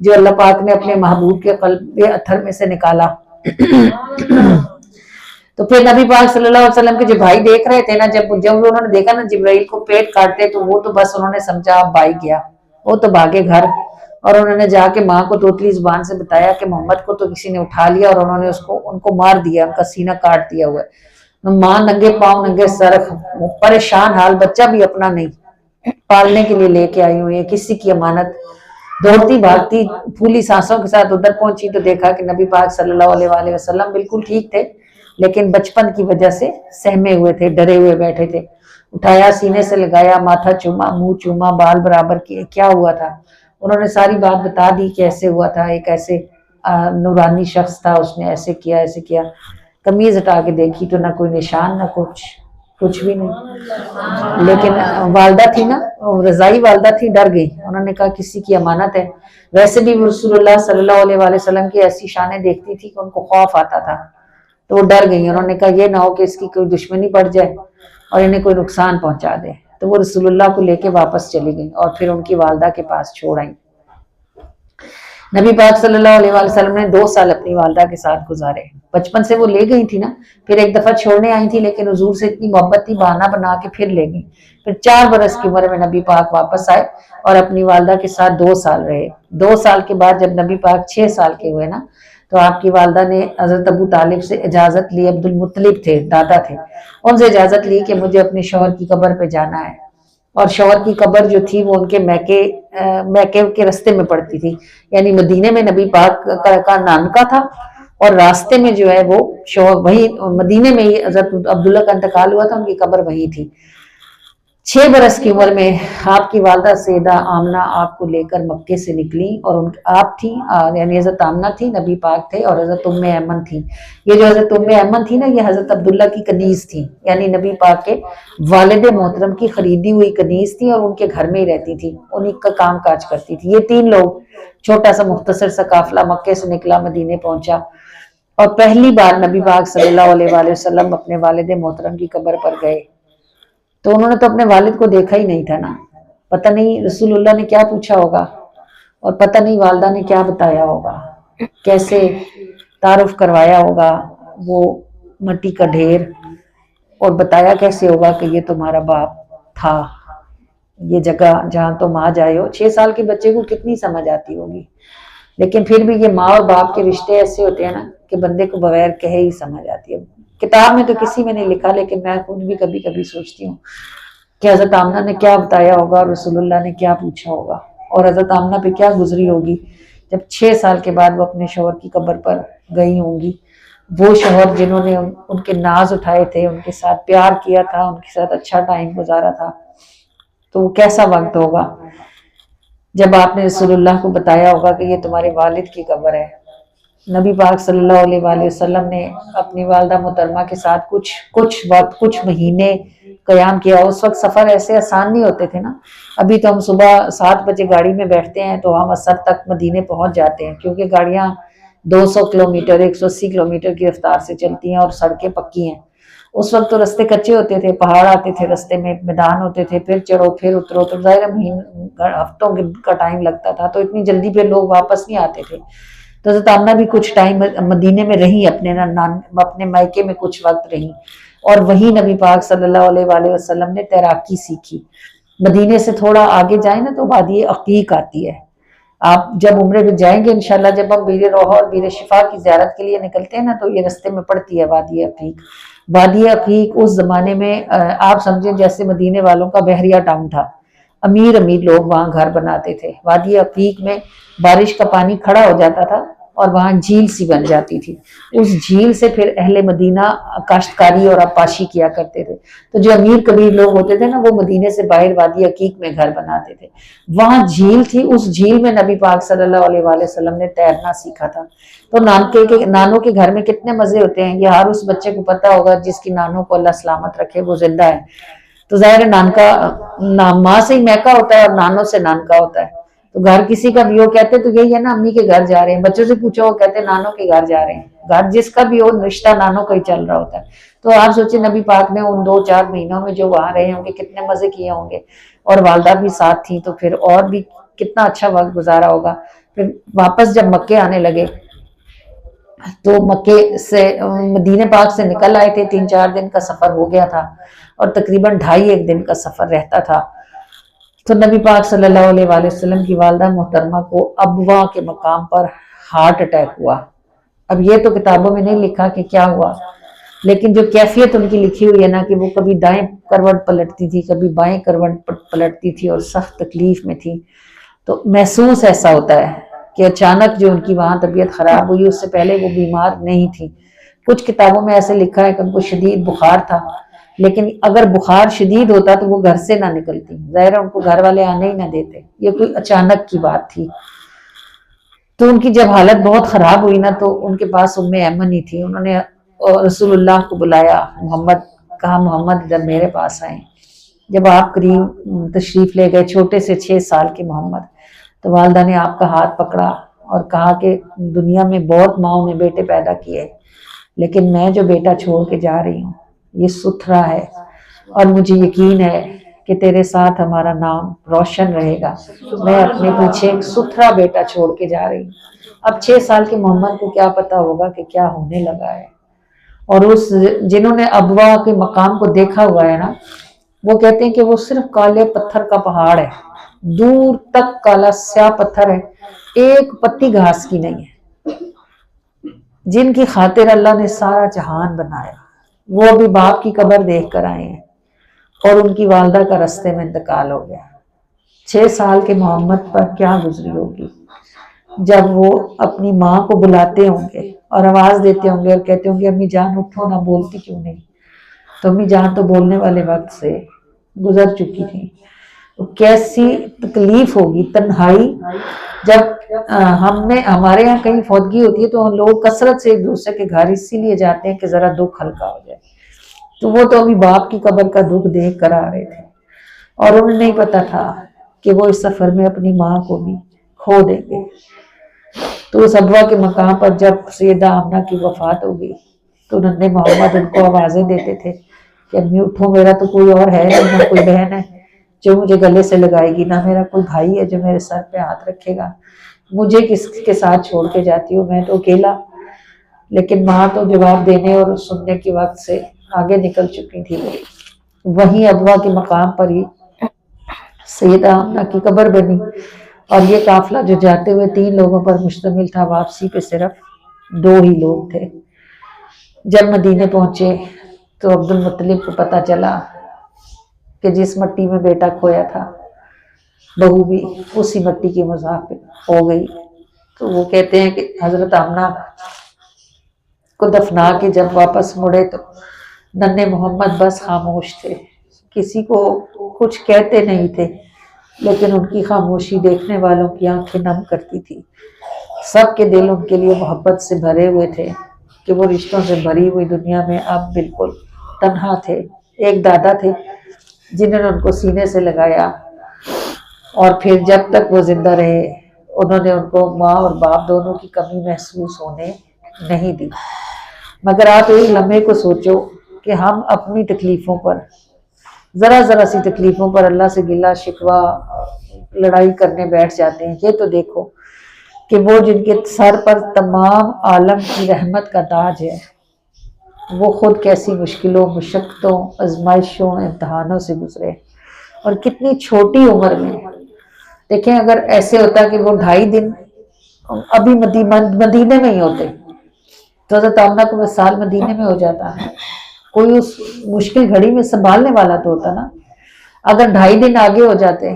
جو اللہ پاک نے اپنے محبوب کے قلب اتھر میں سے نکالا۔ تو پھر نبی پاک صلی اللہ علیہ وسلم کے جو بھائی دیکھ رہے تھے نا، جب انہوں نے دیکھا نا جبرائیل کو پیٹ کاٹتے، تو وہ تو بس انہوں نے سمجھا اب بھائی گیا، وہ تو بھاگے گھر، اور انہوں نے جا کے ماں کو توتلی زبان سے بتایا کہ محمد کو تو کسی نے اٹھا لیا اور انہوں نے ان کو مار دیا، ان کا سینہ کاٹ دیا ہوا ہے۔ ماں ننگے پاؤں ننگے سر، پریشان حال، بچہ بھی اپنا نہیں، پالنے کے لیے لے کے آئی ہوئی ہے، کسی کی امانت، دوڑتی بھاگتی پھولی سانسوں کے ساتھ ادھر پہنچی تو دیکھا کہ نبی پاک صلی اللہ علیہ وآلہ وسلم بالکل ٹھیک تھے، لیکن بچپن کی وجہ سے سہمے ہوئے تھے، ڈرے ہوئے بیٹھے تھے۔ اٹھایا، سینے سے لگایا، ماتھا چوما، منہ چوما، بال برابر کیے، کیا ہوا تھا انہوں نے ساری بات بتا دی کہ ایسے ہوا تھا، ایک ایسے نورانی شخص تھا، اس نے ایسے کیا ایسے کیا۔ قمیض ہٹا کے دیکھی تو نہ کوئی نشان، نہ کچھ بھی نہیں، لیکن والدہ تھی نا، رضائی والدہ تھی، ڈر گئی، انہوں نے کہا کسی کی امانت ہے۔ ویسے بھی رسول اللہ صلی اللہ علیہ وآلہ وسلم کی ایسی شانیں دیکھتی تھی کہ ان کو خوف آتا تھا، تو وہ ڈر گئی، انہوں نے کہا یہ نہ ہو کہ اس کی کوئی دشمنی پڑ جائے اور انہیں کوئی نقصان پہنچا دے، تو وہ رسول اللہ کو لے کے واپس چلی گئیں اور پھر ان کی والدہ کے پاس چھوڑ آئیں۔ نبی پاک صلی اللہ علیہ وآلہ وسلم نے 2 سال اپنی والدہ کے ساتھ گزارے، بچپن سے وہ لے گئی تھی نا، پھر ایک دفعہ چھوڑنے آئی تھی، لیکن حضور سے اتنی محبت تھی، بہانہ بنا کے پھر لے گئی۔ پھر 4 برس کی عمر میں نبی پاک واپس آئے اور اپنی والدہ کے ساتھ 2 سال رہے۔ 2 سال کے بعد جب نبی پاک 6 سال کے ہوئے نا، تو آپ کی والدہ نے حضرت ابو طالب سے اجازت لی، عبد المطلب تھے، دادا تھے، ان سے اجازت لی کہ مجھے اپنے شوہر کی قبر پہ جانا ہے، اور شوہر کی قبر جو تھی وہ ان کے میکے کے رستے میں پڑتی تھی، یعنی مدینے میں نبی پاک کا نانکا تھا، اور راستے میں جو ہے وہ شوہر وہی مدینے میں ہی حضرت عبداللہ کا انتقال ہوا تھا، ان کی قبر وہی تھی۔ 6 برس کی عمر میں آپ کی والدہ سیدہ آمنہ آپ کو لے کر مکے سے نکلی، اور آپ تھی یعنی حضرت آمنہ تھی، نبی پاک تھے، اور حضرت ام ایمن تھی۔ یہ جو حضرت ام ایمن تھی نا، یہ حضرت عبداللہ کی کنیز تھی، یعنی نبی پاک کے والد محترم کی خریدی ہوئی کنیز تھی، اور ان کے گھر میں ہی رہتی تھی، انہی کا کام کاج کرتی تھی۔ یہ 3 لوگ، چھوٹا سا مختصر سا قافلہ مکے سے نکلا، مدینے پہنچا، اور پہلی بار نبی پاک صلی اللہ علیہ وآلہ وسلم اپنے والد محترم کی قبر پر گئے، تو انہوں نے تو اپنے والد کو دیکھا ہی نہیں تھا نا، پتہ نہیں رسول اللہ نے کیا پوچھا ہوگا، اور پتہ نہیں والدہ نے کیا بتایا ہوگا، کیسے تعارف کروایا ہوگا، وہ مٹی کا ڈھیر، اور بتایا کیسے ہوگا کہ یہ تمہارا باپ تھا، یہ جگہ جہاں تم آج آئے ہو۔ 6 سال کے بچے کو کتنی سمجھ آتی ہوگی، لیکن پھر بھی یہ ماں اور باپ کے رشتے ایسے ہوتے ہیں نا کہ بندے کو بغیر کہے ہی سمجھ آتی ہے۔ کتاب میں تو کسی میں نہیں لکھا، لیکن میں خود بھی کبھی کبھی سوچتی ہوں کہ حضرت آمنہ نے کیا بتایا ہوگا، اور رسول اللہ نے کیا پوچھا ہوگا، اور حضرت آمنہ پہ کیا گزری ہوگی جب 6 سال کے بعد وہ اپنے شوہر کی قبر پر گئی ہوں گی۔ وہ شوہر جنہوں نے ان کے ناز اٹھائے تھے، ان کے ساتھ پیار کیا تھا، ان کے ساتھ اچھا ٹائم گزارا تھا، تو وہ کیسا وقت ہوگا جب آپ نے رسول اللہ کو بتایا ہوگا کہ یہ تمہارے والد کی قبر ہے۔ نبی پاک صلی اللہ علیہ وآلہ وسلم نے اپنی والدہ محترمہ کے ساتھ کچھ وقت، کچھ مہینے قیام کیا۔ اس وقت سفر ایسے آسان نہیں ہوتے تھے نا، ابھی تو ہم صبح 7 بجے گاڑی میں بیٹھتے ہیں تو ہم عصر تک مدینے پہنچ جاتے ہیں، کیونکہ گاڑیاں 200 کلومیٹر 180 کلومیٹر کی رفتار سے چلتی ہیں، اور سڑکیں پکی ہیں۔ اس وقت تو رستے کچے ہوتے تھے، پہاڑ آتے تھے رستے میں، میدان ہوتے تھے، پھر چڑھو پھر اترو، تو ظاہر ہفتوں کا ٹائم لگتا تھا، تو اتنی جلدی پھر لوگ واپس نہیں آتے تھے۔ تو حضرت آمنہ بھی کچھ ٹائم مدینے میں رہی، اپنے مائکے میں کچھ وقت رہی، اور وہیں نبی پاک صلی اللہ علیہ وآلہ وسلم نے تیراکی سیکھی۔ مدینے سے تھوڑا آگے جائیں نا تو وادی عقیق آتی ہے، آپ جب عمرے میں جائیں گے انشاءاللہ، جب ہم بیر روح اور بیر شفا کی زیارت کے لیے نکلتے ہیں نا، تو یہ رستے میں پڑتی ہے وادی عقیق۔ وادی عقیق اس زمانے میں آپ سمجھیں جیسے مدینے والوں کا بحریہ ٹاؤن تھا، امیر لوگ وہاں گھر بناتے تھے۔ وادی عقیق میں بارش کا پانی کھڑا ہو جاتا تھا اور وہاں جھیل سی بن جاتی تھی، اس جھیل سے پھر اہل مدینہ کاشتکاری اور عپاشی کیا کرتے تھے۔ تو جو امیر کبیر لوگ ہوتے تھے نا، وہ مدینے سے باہر وادی عقیق میں گھر بناتے تھے، وہاں جھیل تھی، اس جھیل میں نبی پاک صلی اللہ علیہ وآلہ وسلم نے تیرنا سیکھا تھا۔ تو نانوں کے گھر میں کتنے مزے ہوتے ہیں، یہ ہر اس بچے کو پتا ہوگا جس کی نانوں کو اللہ سلامت رکھے، وہ زندہ ہے۔ تو ظاہر ماں سے ہی میکا ہوتا ہے اور نانوں سے نانکا ہوتا ہے۔ تو گھر کسی کا بھی ہو کہتے تو یہی ہے نا، امی کے گھر جا رہے ہیں، بچوں سے پوچھو وہ کہتے ہیں نانوں کے گھر جا رہے ہیں۔ گھر جس کا بھی ہو، رشتہ نانوں کا ہی چل رہا ہوتا ہے۔ تو آپ سوچیں نبی پاک نے ان 2-4 مہینوں میں جو وہاں رہے ہوں گے کتنے مزے کیے ہوں گے، اور والدہ بھی ساتھ تھیں، تو پھر اور بھی کتنا اچھا وقت گزارا ہوگا۔ پھر واپس جب مکے آنے لگے تو مکے سے مدینہ پاک سے نکل آئے تھے، 3-4 دن کا سفر ہو گیا تھا اور تقریباً 2.5 دن کا سفر رہتا تھا، تو نبی پاک صلی اللہ علیہ وآلہ وسلم کی والدہ محترمہ کو ابوا کے مقام پر ہارٹ اٹیک ہوا۔ اب یہ تو کتابوں میں نہیں لکھا کہ کیا ہوا، لیکن جو کیفیت ان کی لکھی ہوئی ہے نا کہ وہ کبھی دائیں کروٹ پلٹتی تھی، کبھی بائیں کروٹ پلٹتی تھی اور سخت تکلیف میں تھی، تو محسوس ایسا ہوتا ہے کہ اچانک جو ان کی وہاں طبیعت خراب ہوئی، اس سے پہلے وہ بیمار نہیں تھی۔ کچھ کتابوں میں ایسے لکھا ہے کہ ان کو شدید بخار تھا، لیکن اگر بخار شدید ہوتا تو وہ گھر سے نہ نکلتی، ظاہر ہے ان کو گھر والے آنے ہی نہ دیتے، یہ کوئی اچانک کی بات تھی۔ تو ان کی جب حالت بہت خراب ہوئی نا تو ان کے پاس ام ایمن ہی تھی، انہوں نے رسول اللہ کو بلایا، محمد ادھر میرے پاس آئیں۔ جب آپ قریب تشریف لے گئے، چھوٹے سے 6 سال کے محمد، تو والدہ نے آپ کا ہاتھ پکڑا اور کہا کہ دنیا میں بہت ماؤں نے بیٹے پیدا کیے، لیکن میں جو بیٹا چھوڑ کے جا رہی ہوں یہ ستھرا ہے، اور مجھے یقین ہے کہ تیرے ساتھ ہمارا نام روشن رہے گا۔ میں اپنے پیچھے ایک ستھرا بیٹا چھوڑ کے جا رہی ہوں۔ اب 6 سال کے محمد کو کیا پتا ہوگا کہ کیا ہونے لگا ہے، اور جنہوں نے ابوا کے مقام کو دیکھا ہوا ہے نا، وہ کہتے ہیں کہ وہ صرف کالے پتھر کا پہاڑ ہے، دور تک کالا سیاہ پتھر ہے، ایک پتی گھاس کی نہیں ہے، جن کی خاطر اللہ نے سارا جہان بنایا۔ وہ ابھی باپ کی قبر دیکھ کر آئے ہیں اور ان کی والدہ کا رستے میں انتقال ہو گیا۔ 6 سال کے محمد پر کیا گزری ہوگی جب وہ اپنی ماں کو بلاتے ہوں گے اور آواز دیتے ہوں گے اور کہتے ہوں گے امی جان اٹھو نا، بولتی کیوں نہیں؟ تو امی جان تو بولنے والے وقت سے گزر چکی تھی۔ کیسی تکلیف ہوگی تنہائی، جب ہمارے یہاں کہیں فوتگی ہوتی ہے تو لوگ کثرت سے ایک دوسرے کے گھر اسی لیے جاتے ہیں کہ ذرا دکھ ہلکا ہو جائے، تو وہ تو ابھی باپ کی قبر کا دکھ دیکھ کر آ رہے تھے، اور انہیں نہیں پتا تھا کہ وہ اس سفر میں اپنی ماں کو بھی کھو دیں گے۔ تو اس ابوا کے مقام پر جب سیدہ آمنہ کی وفات ہو گئی تو ننھے محمد ان کو آوازیں دیتے تھے کہ امی اٹھو، میرا تو کوئی اور ہے نہیں، نہ کوئی بہن ہے جو مجھے گلے سے لگائے گی، نہ میرا کوئی بھائی ہے جو میرے سر پہ ہاتھ رکھے گا، مجھے کس کے ساتھ چھوڑ کے جاتی ہوں، میں تو اکیلا۔ لیکن ماں تو جواب دینے اور سننے کے وقت سے آگے نکل چکی تھی۔ وہیں ابوا کے مقام پر ہی سیدہ آمنہ کی قبر بنی، اور یہ قافلہ جو جاتے ہوئے 3 لوگوں پر مشتمل تھا، واپسی پہ صرف 2 ہی لوگ تھے۔ جب مدینے پہنچے تو عبد المطلب کو پتہ چلا کہ جس مٹی میں بیٹا کھویا تھا بہو بھی اسی مٹی کی مذاق ہو گئی۔ تو وہ کہتے ہیں کہ حضرت آمنہ کو دفنا کے جب واپس مڑے تو ننھے محمد بس خاموش تھے، کسی کو کچھ کہتے نہیں تھے، لیکن ان کی خاموشی دیکھنے والوں کی آنکھیں نم کرتی تھی۔ سب کے دل ان کے لیے محبت سے بھرے ہوئے تھے کہ وہ رشتوں سے بھری ہوئی دنیا میں اب بالکل تنہا تھے۔ ایک دادا تھے جنہوں نے ان کو سینے سے لگایا، اور پھر جب تک وہ زندہ رہے انہوں نے ان کو ماں اور باپ دونوں کی کمی محسوس ہونے نہیں دی۔ مگر آپ ایک لمحے کو سوچو کہ ہم اپنی تکلیفوں پر، ذرا سی تکلیفوں پر اللہ سے گلہ شکوہ لڑائی کرنے بیٹھ جاتے ہیں۔ یہ تو دیکھو کہ وہ جن کے سر پر تمام عالم کی رحمت کا تاج ہے، وہ خود کیسی مشکلوں، مشقتوں، آزمائشوں، امتحانوں سے گزرے، اور کتنی چھوٹی عمر میں۔ دیکھیں اگر ایسے ہوتا کہ وہ 2.5 دن ابھی مدینے میں ہی ہوتے تو حضرت آمنہ کو وصال مدینے میں ہو جاتا، کوئی اس مشکل گھڑی میں سنبھالنے والا تو ہوتا نا۔ اگر 2.5 دن آگے ہو جاتے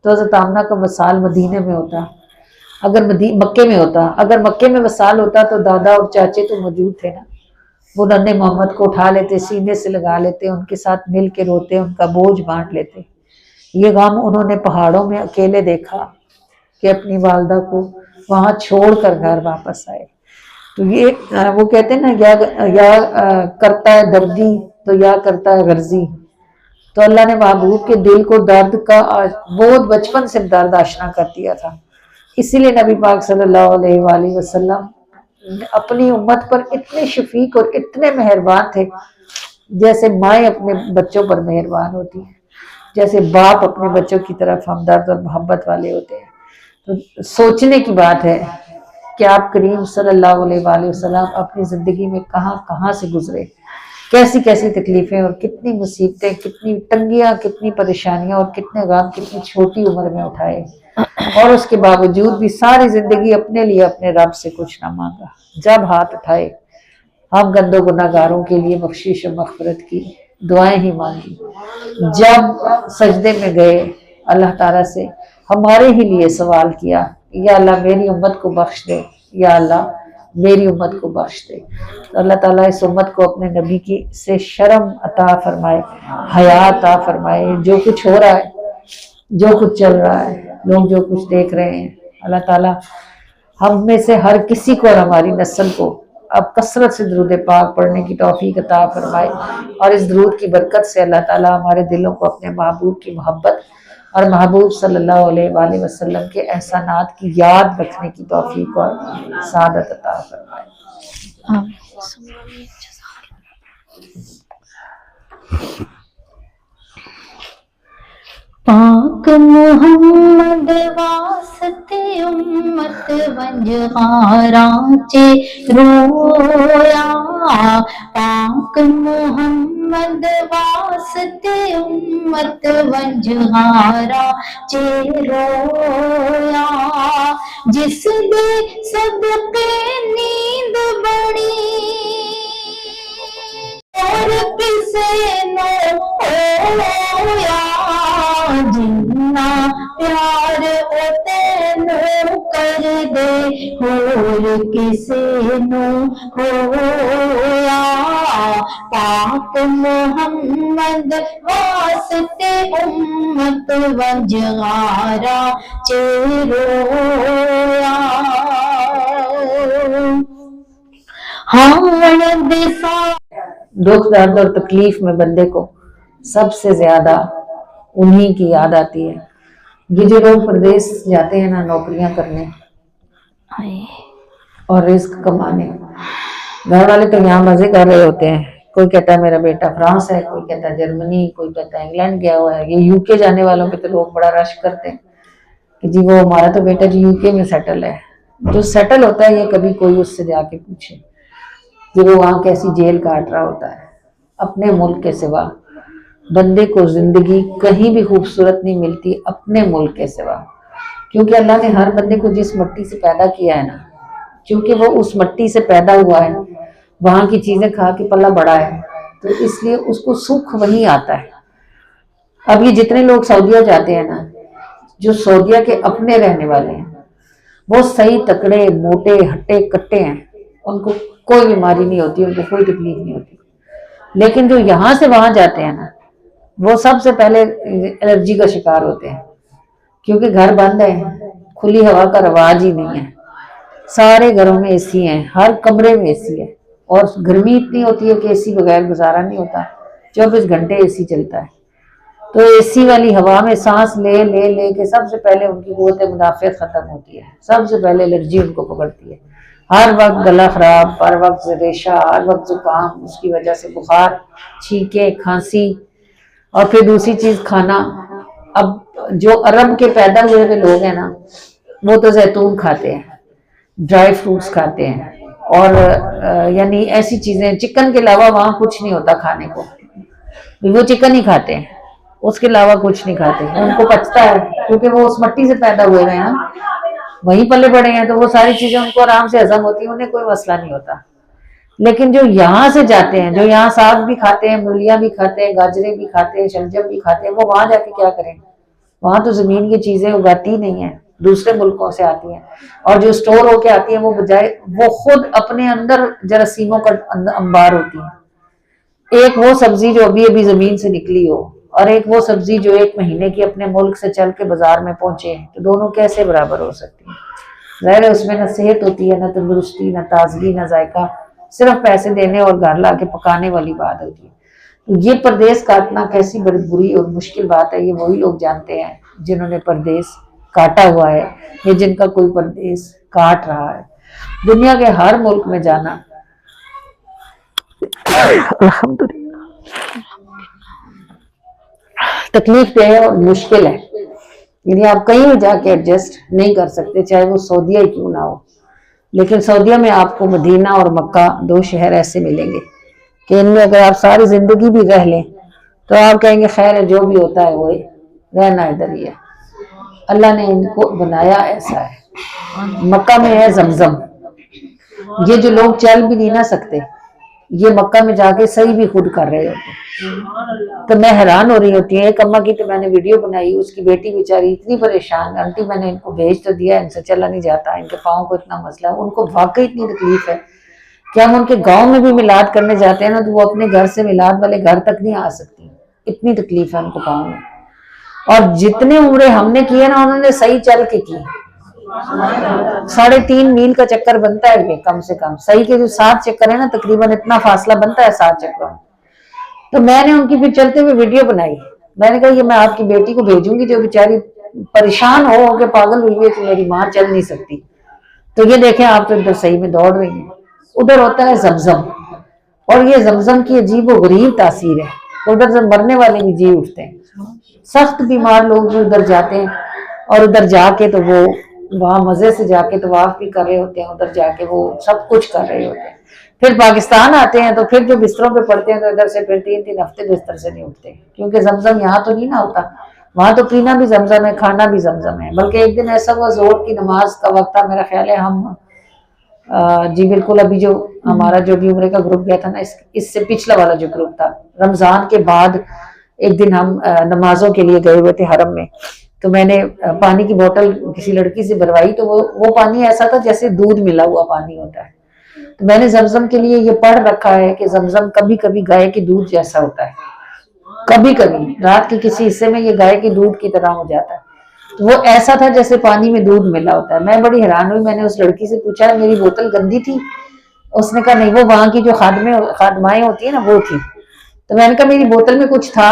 تو حضرت آمنہ کا وصال مدینے میں ہوتا، اگر مکے میں ہوتا، اگر مکے میں وصال ہوتا تو دادا اور چاچے تو موجود تھے نا، وہ ننھے محمد کو اٹھا لیتے، سینے سے لگا لیتے، ان کے ساتھ مل کے روتے، ان کا بوجھ بانٹ لیتے۔ یہ غم انہوں نے پہاڑوں میں اکیلے دیکھا کہ اپنی والدہ کو وہاں چھوڑ کر گھر واپس آئے۔ تو یہ وہ کہتے ہیں نا، یا کرتا ہے دردی تو یا کرتا ہے غرضی۔ تو اللہ نے محبوب کے دل کو درد کا بہت بچپن سے درد آشنا کر دیا تھا، اسی لیے نبی پاک صلی اللہ علیہ وآلہ وسلم اپنی امت پر اتنے شفیق اور اتنے مہربان تھے، جیسے مائیں اپنے بچوں پر مہربان ہوتی ہیں، جیسے باپ اپنے بچوں کی طرف ہمدرد اور محبت والے ہوتے ہیں۔ تو سوچنے کی بات ہے کہ آپ کریم صلی اللہ علیہ وآلہ وسلم اپنی زندگی میں کہاں کہاں سے گزرے، کیسی کیسی تکلیفیں اور کتنی مصیبتیں، کتنی تنگیاں، کتنی پریشانیاں اور کتنے غم کتنی چھوٹی عمر میں اٹھائے، اور اس کے باوجود بھی ساری زندگی اپنے لیے اپنے رب سے کچھ نہ مانگا۔ جب ہاتھ اٹھائے ہم گندوں گناہ گاروں کے لیے بخشش و مغفرت کی دعائیں ہی مانگی، جب سجدے میں گئے اللہ تعالیٰ سے ہمارے ہی لیے سوال کیا، یا اللہ میری امت کو بخش دے، یا اللہ میری امت کو بخش دے، تو اللہ تعالیٰ اس امت کو اپنے نبی کی سے شرم عطا فرمائے، حیا عطا فرمائے۔ جو کچھ ہو رہا ہے، جو کچھ چل رہا ہے، لوگ جو کچھ دیکھ رہے ہیں، اللہ تعالیٰ ہم میں سے ہر کسی کو اور ہماری نسل کو اب کثرت سے درود پاک پڑھنے کی توفیق عطا فرمائے، اور اس درود کی برکت سے اللہ تعالیٰ ہمارے دلوں کو اپنے محبوب کی محبت اور محبوب صلی اللہ علیہ وآلہ وسلم کے احسانات کی یاد رکھنے کی توفیق اور سعادت عطا فرمائے۔ پاک محمد واسطے امت ونجہارا چے رویا، پاک محمد واسطے امت ونجہارا چے رویا، جس دے صدقے نیند بڑی اور کسے نو ہویا، جنہ پیار او تینوں کر دے اور کسے نو ہویا، پاک محمد واسطے امت ونجہارا چے رویا، ہاں دسا دکھ درد اور تکلیف میں بندے کو سب سے زیادہ انہی کی یاد آتی ہے۔ یہ جو لوگ پردیس جاتے ہیں نا نوکریاں کرنے اور رزق کمانے، گھر والے تو یہاں مزے کر رہے ہوتے ہیں، کوئی کہتا ہے میرا بیٹا فرانس ہے، کوئی کہتا ہے جرمنی، کوئی کہتا ہے انگلینڈ گیا ہوا ہے۔ یہ یو کے جانے والوں پہ تو لوگ بڑا رش کرتے ہیں کہ جی وہ ہمارا تو بیٹا جی یو کے میں سیٹل ہے۔ جو سیٹل ہوتا ہے یہ کبھی کوئی اس سے جا کے پوچھے کہ وہ وہاں کیسی جیل کاٹ رہا ہوتا ہے۔ اپنے ملک کے سوا بندے کو زندگی کہیں بھی خوبصورت نہیں ملتی اپنے ملک کے سوا، کیونکہ اللہ نے ہر بندے کو جس مٹی سے پیدا کیا ہے نا، کیونکہ وہ اس مٹی سے پیدا ہوا ہے، وہاں کی چیزیں کھا کے پلا بڑا ہے، تو اس لیے اس کو سکھ وہی آتا ہے۔ اب یہ جتنے لوگ سعودیہ جاتے ہیں نا، جو سعودیہ کے اپنے رہنے والے ہیں، وہ صحیح تکڑے موٹے ہٹے کٹے ہیں، ان کو کوئی بیماری نہیں ہوتی، ان کو کوئی تکلیف نہیں ہوتی۔ لیکن جو یہاں سے وہاں جاتے ہیں نا، وہ سب سے پہلے الرجی کا شکار ہوتے ہیں، کیونکہ گھر بند ہے، کھلی ہوا کا رواج ہی نہیں ہے، سارے گھروں میں اے سی ہیں، ہر کمرے میں اے سی ہے، اور گرمی اتنی ہوتی ہے کہ اے سی بغیر گزارا نہیں ہوتا، 24 گھنٹے اے سی چلتا ہے۔ تو اے سی والی ہوا میں سانس لے لے لے کے سب سے پہلے ان کی قوت مدافعت ختم ہوتی ہے، سب سے پہلے الرجی ان کو پکڑتی ہے، ہر وقت گلا خراب، ہر وقت ریشہ، ہر وقت زکام، اس کی وجہ سے بخار، چھینکیں، کھانسی، اور پھر دوسری چیز کھانا۔ اب جو عرب کے پیدا ہوئے ہوئے لوگ ہیں نا، وہ تو زیتون کھاتے ہیں، ڈرائی فروٹس کھاتے ہیں، اور یعنی ایسی چیزیں، چکن کے علاوہ وہاں کچھ نہیں ہوتا کھانے کو، وہ چکن ہی کھاتے ہیں، اس کے علاوہ کچھ نہیں کھاتے، ان کو پچتا ہے کیونکہ وہ اس مٹی سے پیدا ہوئے ہیں، وہیں پلے بڑے ہیں، تو وہ ساری چیزیں ان کو آرام سے ہضم ہوتی ہیں، انہیں کوئی مسئلہ نہیں ہوتا۔ لیکن جو یہاں سے جاتے ہیں، جو یہاں ساگ بھی کھاتے ہیں، مولیاں بھی کھاتے ہیں، گاجریں بھی کھاتے ہیں، شلجم بھی کھاتے ہیں، وہ وہاں جا کے کیا کریں؟ وہاں تو زمین کی چیزیں اگاتی نہیں ہیں، دوسرے ملکوں سے آتی ہیں، اور جو سٹور ہو کے آتی ہیں وہ بجائے وہ خود اپنے اندر جراثیموں کا انبار ہوتی ہیں۔ ایک وہ سبزی جو ابھی ابھی زمین سے نکلی ہو، اور ایک وہ سبزی جو 1 مہینے کی اپنے ملک سے چل کے بازار میں پہنچے ہیں، تو دونوں کیسے برابر ہو سکتی ہیں؟ ظاہر ہے اس میں نہ صحت ہوتی ہے، نہ تندرستی، نہ تازگی، نہ ذائقہ، صرف پیسے دینے اور گھر لا کے پکانے والی بات ہوتی ہے۔ یہ پردیس کاٹنا کیسی بری اور مشکل بات ہے، یہ وہی لوگ جانتے ہیں جنہوں نے پردیس کاٹا ہوا ہے، یا جن کا کوئی پردیس کاٹ رہا ہے۔ دنیا کے ہر ملک میں جانا الحمدللہ تکلیف دہ اور مشکل ہے، یعنی آپ کہیں بھی جا کے ایڈجسٹ نہیں کر سکتے، چاہے وہ سعودیہ ہی کیوں نہ ہو. لیکن سعودیہ میں آپ کو مدینہ اور مکہ 2 شہر ایسے ملیں گے کہ ان میں اگر آپ ساری زندگی بھی رہ لیں تو آپ کہیں گے خیر ہے، جو بھی ہوتا ہے وہ رہنا ادھر ہی ہے. اللہ نے ان کو بنایا ایسا ہے. مکہ میں ہے زمزم، یہ جو لوگ چل بھی نہیں نہ سکتے یہ مکہ میں جا کے صحیح بھی خود کر رہے ہوتے ہیں. تو میں حیران ہو رہی ہوتی ہوں. ایک اماں کی تو میں نے ویڈیو بنائی، اس کی بیٹی بیچاری اتنی پریشان، آنٹی میں نے ان کو بھیج تو دیا، ان سے چلا نہیں جاتا، ان کے پاؤں کو اتنا مسئلہ ہے. ان کو واقعی اتنی تکلیف ہے کہ ہم ان کے گاؤں میں بھی میلاد کرنے جاتے ہیں نا تو وہ اپنے گھر سے میلاد والے گھر تک نہیں آ سکتی، اتنی تکلیف ہے ان کو پاؤں میں. اور جتنے عمرے ہم نے کیے نا انہوں نے صحیح چل کے کی. 3.5 میل کا چکر بنتا ہے یہ کم سے کم. صحیح کے جو 7 چکر ہے نا تقریباً اتنا فاصلہ بنتا ہے 7 چکروں میں. تو میں نے ان کی پھر چلتے ہوئے ویڈیو بنائی. میں نے کہا یہ میں آپ کی بیٹی کو بھیجوں گی جو بیچاری پریشان ہو کہ پاگل ہوئی ہے کہ میری ماں چل نہیں سکتی. تو یہ دیکھیں آپ تو ادھر صحیح میں دوڑ رہی ہیں. ادھر ہوتا ہے زمزم، اور یہ زمزم کی عجیب و غریب تاثیر ہے. ادھر سے مرنے والے بھی جی اٹھتے ہیں. سخت بیمار لوگ بھی ادھر جاتے ہیں اور ادھر جا کے تو وہ وہاں مزے سے جا کے طواف بھی کر رہے ہوتے ہیں، ادھر جا کے وہ سب کچھ کر رہے ہوتے ہیں. پھر پاکستان آتے ہیں تو پھر جو بستروں پہ پڑتے ہیں تو ادھر سے پھر 3 ہفتے بستر سے نہیں اٹھتے، کیونکہ زمزم یہاں تو نہیں نہ ہوتا. وہاں تو پینا بھی زمزم ہے، کھانا بھی زمزم ہے. بلکہ ایک دن ایسا ہوا ظہر کی نماز کا وقت تھا، میرا خیال ہے ہم جی بالکل ابھی جو ہمارا جو بھی عمرے کا گروپ گیا تھا نا اس سے پچھلا والا جو گروپ تھا، رمضان کے بعد ایک دن ہم نمازوں کے لیے گئے ہوئے تھے حرم میں. تو میں نے پانی کی بوتل کسی لڑکی سے بھروائی تو وہ پانی ایسا تھا جیسے دودھ ملا ہوا پانی ہوتا ہے. تو میں نے زمزم کے لیے یہ پڑھ رکھا ہے کہ زمزم کبھی کبھی گائے کے دودھ جیسا ہوتا ہے، کبھی کبھی رات کے کسی حصے میں یہ گائے کے دودھ کی طرح ہو جاتا ہے. تو وہ ایسا تھا جیسے پانی میں دودھ ملا ہوتا ہے. میں بڑی حیران ہوئی. میں نے اس لڑکی سے پوچھا میری بوتل گندی تھی؟ اس نے کہا نہیں، وہ وہاں کی جو خادمائیں ہوتی ہیں نا وہ تھی. تو میں نے کہا میری بوتل میں کچھ تھا؟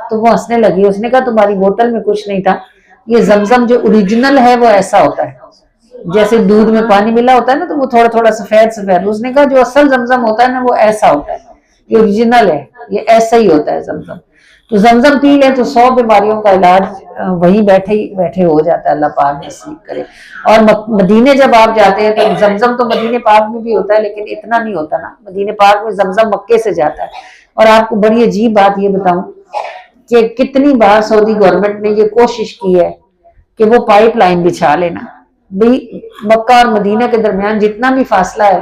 تو وہ ہنسنے لگی. اس نے کہا تمہاری بوتل میں کچھ نہیں تھا، یہ زمزم جو اوریجنل ہے وہ ایسا ہوتا ہے جیسے دودھ میں پانی ملا ہوتا ہے نا تو وہ تھوڑا تھوڑا سفید سفید. اس نے کہا جو اصل زمزم ہوتا ہے نا وہ ایسا ہوتا ہے، یہ اوریجنل ہے، یہ ایسا ہی ہوتا ہے زمزم. تو زمزم پی لیں تو 100 بیماریوں کا علاج وہیں بیٹھے ہو جاتا ہے. اللہ پاک نصیب کرے. اور مدینے جب آپ جاتے ہیں تو زمزم تو مدینے پاک میں بھی ہوتا ہے لیکن اتنا نہیں ہوتا نا. مدینے پاک میں زمزم مکے سے جاتا ہے. اور آپ کو بڑی عجیب بات یہ بتاؤں کہ کتنی بار سعودی گورنمنٹ نے یہ کوشش کی ہے کہ وہ پائپ لائن بچھا لینا. بھی مکہ اور مدینہ کے درمیان جتنا بھی فاصلہ ہے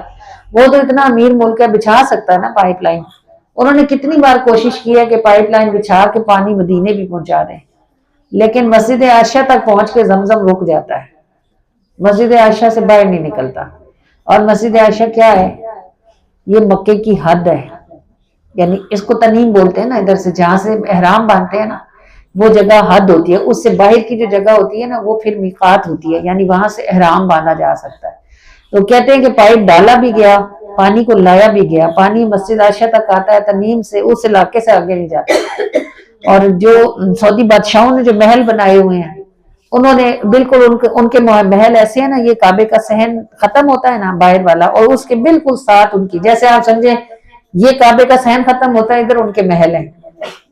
وہ تو اتنا امیر ملک ہے، بچھا سکتا ہے نا پائپ لائن. انہوں نے کتنی بار کوشش کی ہے کہ پائپ لائن بچھا کے پانی مدینے بھی پہنچا دیں، لیکن مسجد عائشہ تک پہنچ کے زمزم رک جاتا ہے، مسجد عائشہ سے باہر نہیں نکلتا. اور مسجد عائشہ کیا ہے؟ یہ مکے کی حد ہے. یعنی اس کو تنیم بولتے ہیں نا، ادھر سے جہاں سے احرام باندھتے ہیں نا وہ جگہ حد ہوتی ہے. اس سے باہر کی جو جگہ ہوتی ہے نا وہ پھر میقات ہوتی ہے، یعنی وہاں سے احرام باندھا جا سکتا ہے. تو کہتے ہیں کہ پائپ ڈالا بھی گیا، پانی کو لایا بھی گیا، پانی مسجد عائشہ تک آتا ہے تنیم سے، اس علاقے سے آگے نہیں جاتا. اور جو سعودی بادشاہوں نے جو محل بنائے ہوئے ہیں انہوں نے بالکل ان کے محل ایسے ہیں نا، یہ کعبے کا صحن ختم ہوتا ہے نا باہر والا اور اس کے بالکل ساتھ ان کی، جیسے آپ سمجھیں یہ کعبے کا صحن ختم ہوتا ہے، ادھر ان کے محل ہیں.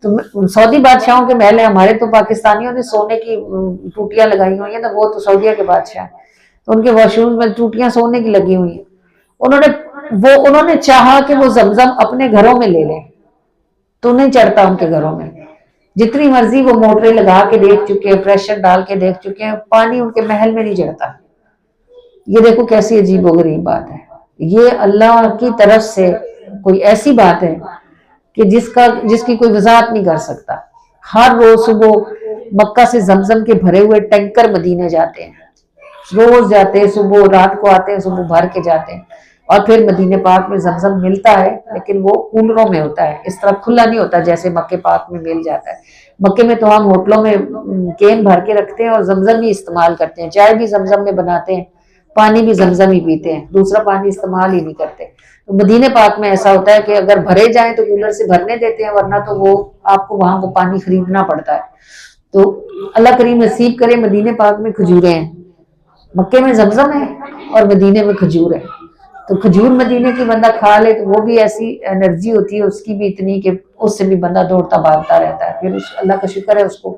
تو سعودی بادشاہوں کے محل ہیں. ہمارے تو پاکستانیوں نے سونے کی ٹوٹیاں لگائی ہوئی ہیں نا، وہ تو سعودیہ کے بادشاہ ہیں تو ان کے واش روم میں ٹوٹیاں سونے کی لگی ہوئی ہیں. انہوں نے چاہا کہ وہ زمزم اپنے گھروں میں لے لیں تو نہیں چڑھتا ان کے گھروں میں. جتنی مرضی وہ موٹریں لگا کے دیکھ چکے ہیں، پریشر ڈال کے دیکھ چکے ہیں، پانی ان کے محل میں نہیں چڑھتا. یہ دیکھو کیسی عجیب و غریب بات ہے. یہ اللہ کی طرف سے کوئی ایسی بات ہے کہ جس کی کوئی وضاحت نہیں کر سکتا. ہر روز صبح مکہ سے زمزم کے بھرے ہوئے ٹینکر مدینے جاتے ہیں، روز جاتے ہیں، صبح رات کو آتے ہیں، صبح بھر کے جاتے ہیں. اور پھر مدینے پاک میں زمزم ملتا ہے لیکن وہ کولروں میں ہوتا ہے، اس طرح کھلا نہیں ہوتا جیسے مکے پاک میں مل جاتا ہے. مکے میں تو ہم ہوٹلوں میں کین بھر کے رکھتے ہیں اور زمزم ہی استعمال کرتے ہیں، چائے بھی زمزم میں بناتے ہیں، پانی بھی زمزم ہی پیتے ہیں، دوسرا پانی استعمال ہی نہیں کرتے. تو مدینے پاک میں ایسا ہوتا ہے کہ اگر بھرے جائیں تو کولر سے بھرنے دیتے ہیں، ورنہ تو وہ آپ کو وہاں وہ پانی خریدنا پڑتا ہے. تو اللہ کریم نصیب کرے. مدینے پاک میں کھجوریں ہیں، مکے میں زمزم ہے اور مدینے میں کھجور ہے. تو کھجور مدینے کی بندہ کھا لے تو وہ بھی ایسی انرجی ہوتی ہے اس کی بھی اتنی کہ اس سے بھی بندہ دوڑتا بھاگتا رہتا ہے. پھر اللہ کا شکر ہے اس کو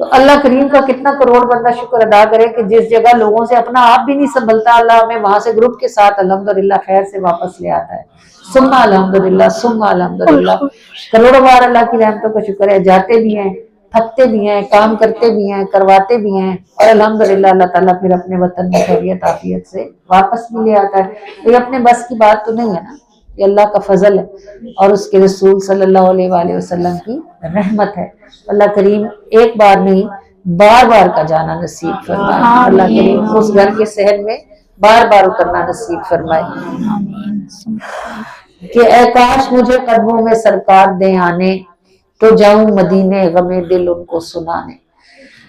تو اللہ کریم کا کتنا کروڑ بندہ شکر ادا کرے کہ جس جگہ لوگوں سے اپنا آپ بھی نہیں سنبھلتا، اللہ ہمیں وہاں سے گروپ کے ساتھ الحمدللہ خیر سے واپس لے آتا ہے۔ ثم الحمدللہ ثم الحمدللہ، کروڑوں بار اللہ کی رحمتوں کا شکر ہے، جاتے بھی ہیں، تھکتے بھی ہیں، کام کرتے بھی ہیں، کرواتے بھی ہیں، اور الحمدللہ اللہ تعالیٰ پھر اپنے وطن میں خیریت عافیت سے واپس بھی لے آتا ہے۔ تو یہ اپنے بس کی بات تو نہیں ہے نا، یہ اللہ کا فضل ہے اور اس کے رسول صلی اللہ علیہ وآلہ وسلم کی رحمت ہے۔ اللہ کریم ایک بار نہیں بار بار کا جانا نصیب فرمائے، اللہ کریم اس گھر کے صحن میں بار بار اترنا نصیب فرمائے کہ اے کاش مجھے قدموں میں سرکار دے آنے، تو جاؤں مدینے غم دل ان کو سنانے۔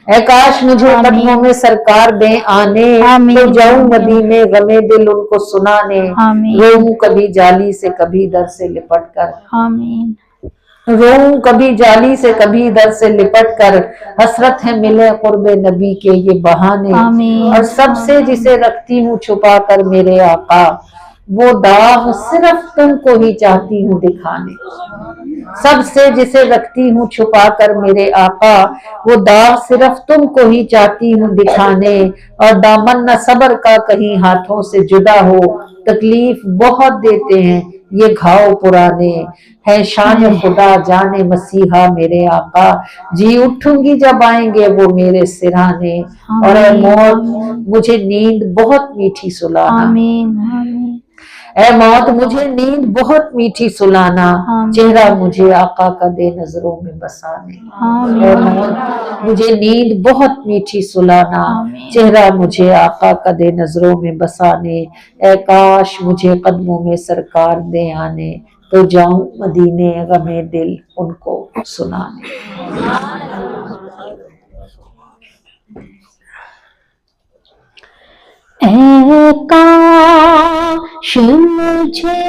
اے کاش مجھے قدموں میں سرکار دے آنے، تو جاؤں مدینے غم دل ان کو سنانے۔ روؤں کبھی جالی سے کبھی در سے لپٹ کر، روؤں کبھی جالی سے کبھی در سے لپٹ کر، حسرت ہے ملے قرب نبی کے یہ بہانے۔ اور سب سے جسے رکھتی ہوں چھپا کر میرے آقا، وہ داغ صرف تم کو ہی چاہتی ہوں دکھانے۔ سب سے جسے رکھتی ہوں چھپا کر میرے آقا، وہ داغ صرف تم کو ہی چاہتی ہوں دکھانے۔ اور دامن نہ صبر کا کہیں ہاتھوں سے جدا ہو، تکلیف بہت دیتے ہیں یہ گھاؤ پرانے۔ ہے شان خدا جان مسیحا میرے آقا، جی اٹھوں گی جب آئیں گے وہ میرے سرانے۔ اور اے موت مجھے نیند بہت میٹھی سلانا، اے موت مجھے نیند بہت میٹھی سلانا، چہرہ مجھے آقا کا دے نظروں میں بسانے۔ اے موت مجھے نیند بہت میٹھی سلانا، چہرہ مجھے آقا کا دے نظروں میں بسانے۔ اے کاش مجھے قدموں میں سرکار دے آنے، تو جاؤں مدینے غم دل ان کو سنانے۔ اے کاش مجھے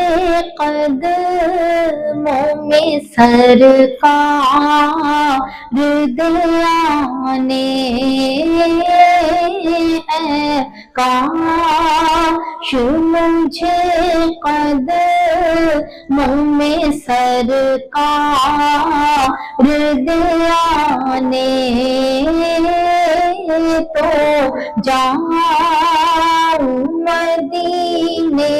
قدموں میں سرکار دے آنے، اے کاش مجھے قدموں میں سرکار دے آنے، تو جاؤں مدینے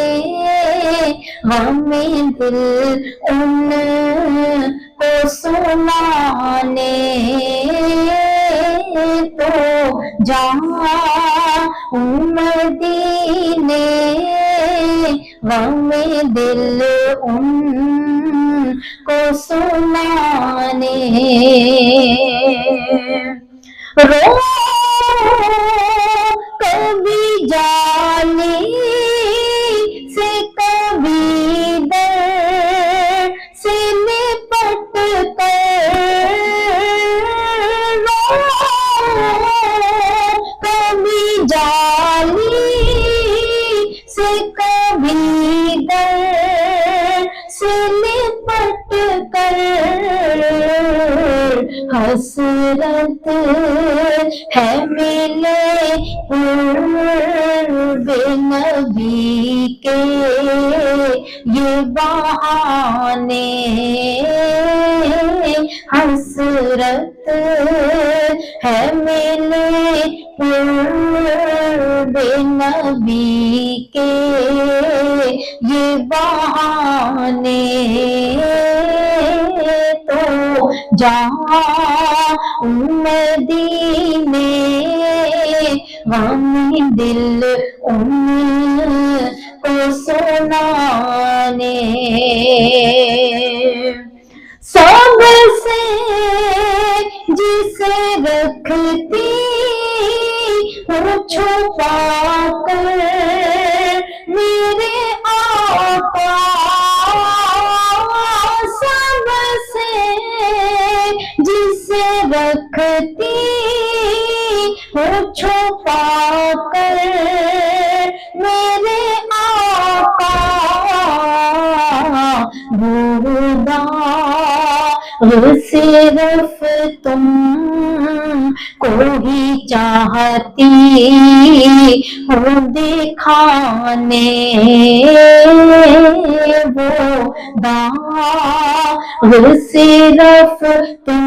غم دل ان کو سنانے، تو جاؤں مدینے غم دل ان کو سنانے۔ رو کبھی جالی سے کبھی در سے لپٹ کر، رو کبھی جالی سے کبھی در سے لپٹ کر، حسرت ہے ملے قرب نبی کے یہ بہانے، حسرت ہے ملے قرب نبی کے یہ بہانے، تو جاؤں مدینے غم دل ان کو سنانے۔ سب سے جسے رکھتی ہوں چھپا کر میرے آقا، سب سے جسے رکھتی ہوں چھپا کر میرے آقا، صرف تم کو ہی چاہتی ہوں دکھانے، وہ داغ صرف تم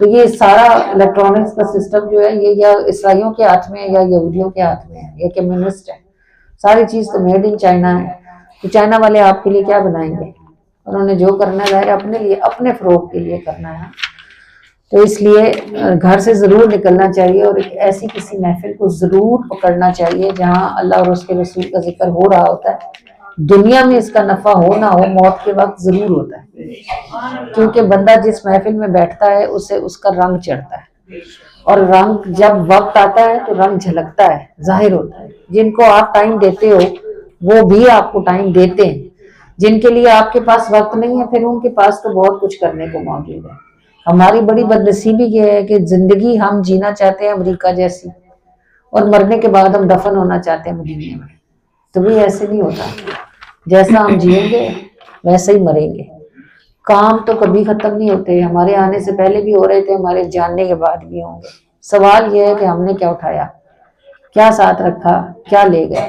تو یہ سارا الیکٹرانکس کا سسٹم جو ہے یہ یا عیسائیوں کے ہاتھ میں ہے یا یہودیوں کے ہاتھ میں ہے یا کمیونسٹ ہے. ساری چیز تو میڈ ان چائنا ہے. تو چائنا والے آپ کے لیے کیا بنائیں گے؟ انہوں نے جو کرنا ہے ظاہر اپنے لیے اپنے فروغ کے لیے کرنا ہے. تو اس لیے گھر سے ضرور نکلنا چاہیے اور ایک ایسی کسی محفل کو ضرور پکڑنا چاہیے جہاں اللہ اور اس کے رسول کا ذکر ہو رہا ہوتا ہے. دنیا میں اس کا نفع ہو نہ ہو موت کے وقت ضرور ہوتا ہے, کیونکہ بندہ جس محفل میں بیٹھتا ہے اسے اس کا رنگ چڑھتا ہے, اور رنگ جب وقت آتا ہے تو رنگ جھلکتا ہے, ظاہر ہوتا ہے. جن کو آپ ٹائم دیتے ہو وہ بھی آپ کو ٹائم دیتے ہیں, جن کے لیے آپ کے پاس وقت نہیں ہے پھر ان کے پاس تو بہت کچھ کرنے کو موجود ہے. ہماری بڑی بدنصیبی یہ ہے کہ زندگی ہم جینا چاہتے ہیں امریکہ جیسی, اور مرنے کے بعد ہم دفن ہونا چاہتے ہیں مدینے میں. تو بھی ایسے نہیں ہوتا, جیسا ہم جئیں گے ویسے ہی مریں گے. کام تو کبھی ختم نہیں ہوتے, ہمارے آنے سے پہلے بھی ہو رہے تھے, ہمارے جاننے کے بعد بھی ہوں گے. سوال یہ ہے کہ ہم نے کیا اٹھایا, کیا ساتھ رکھا, کیا لے گئے.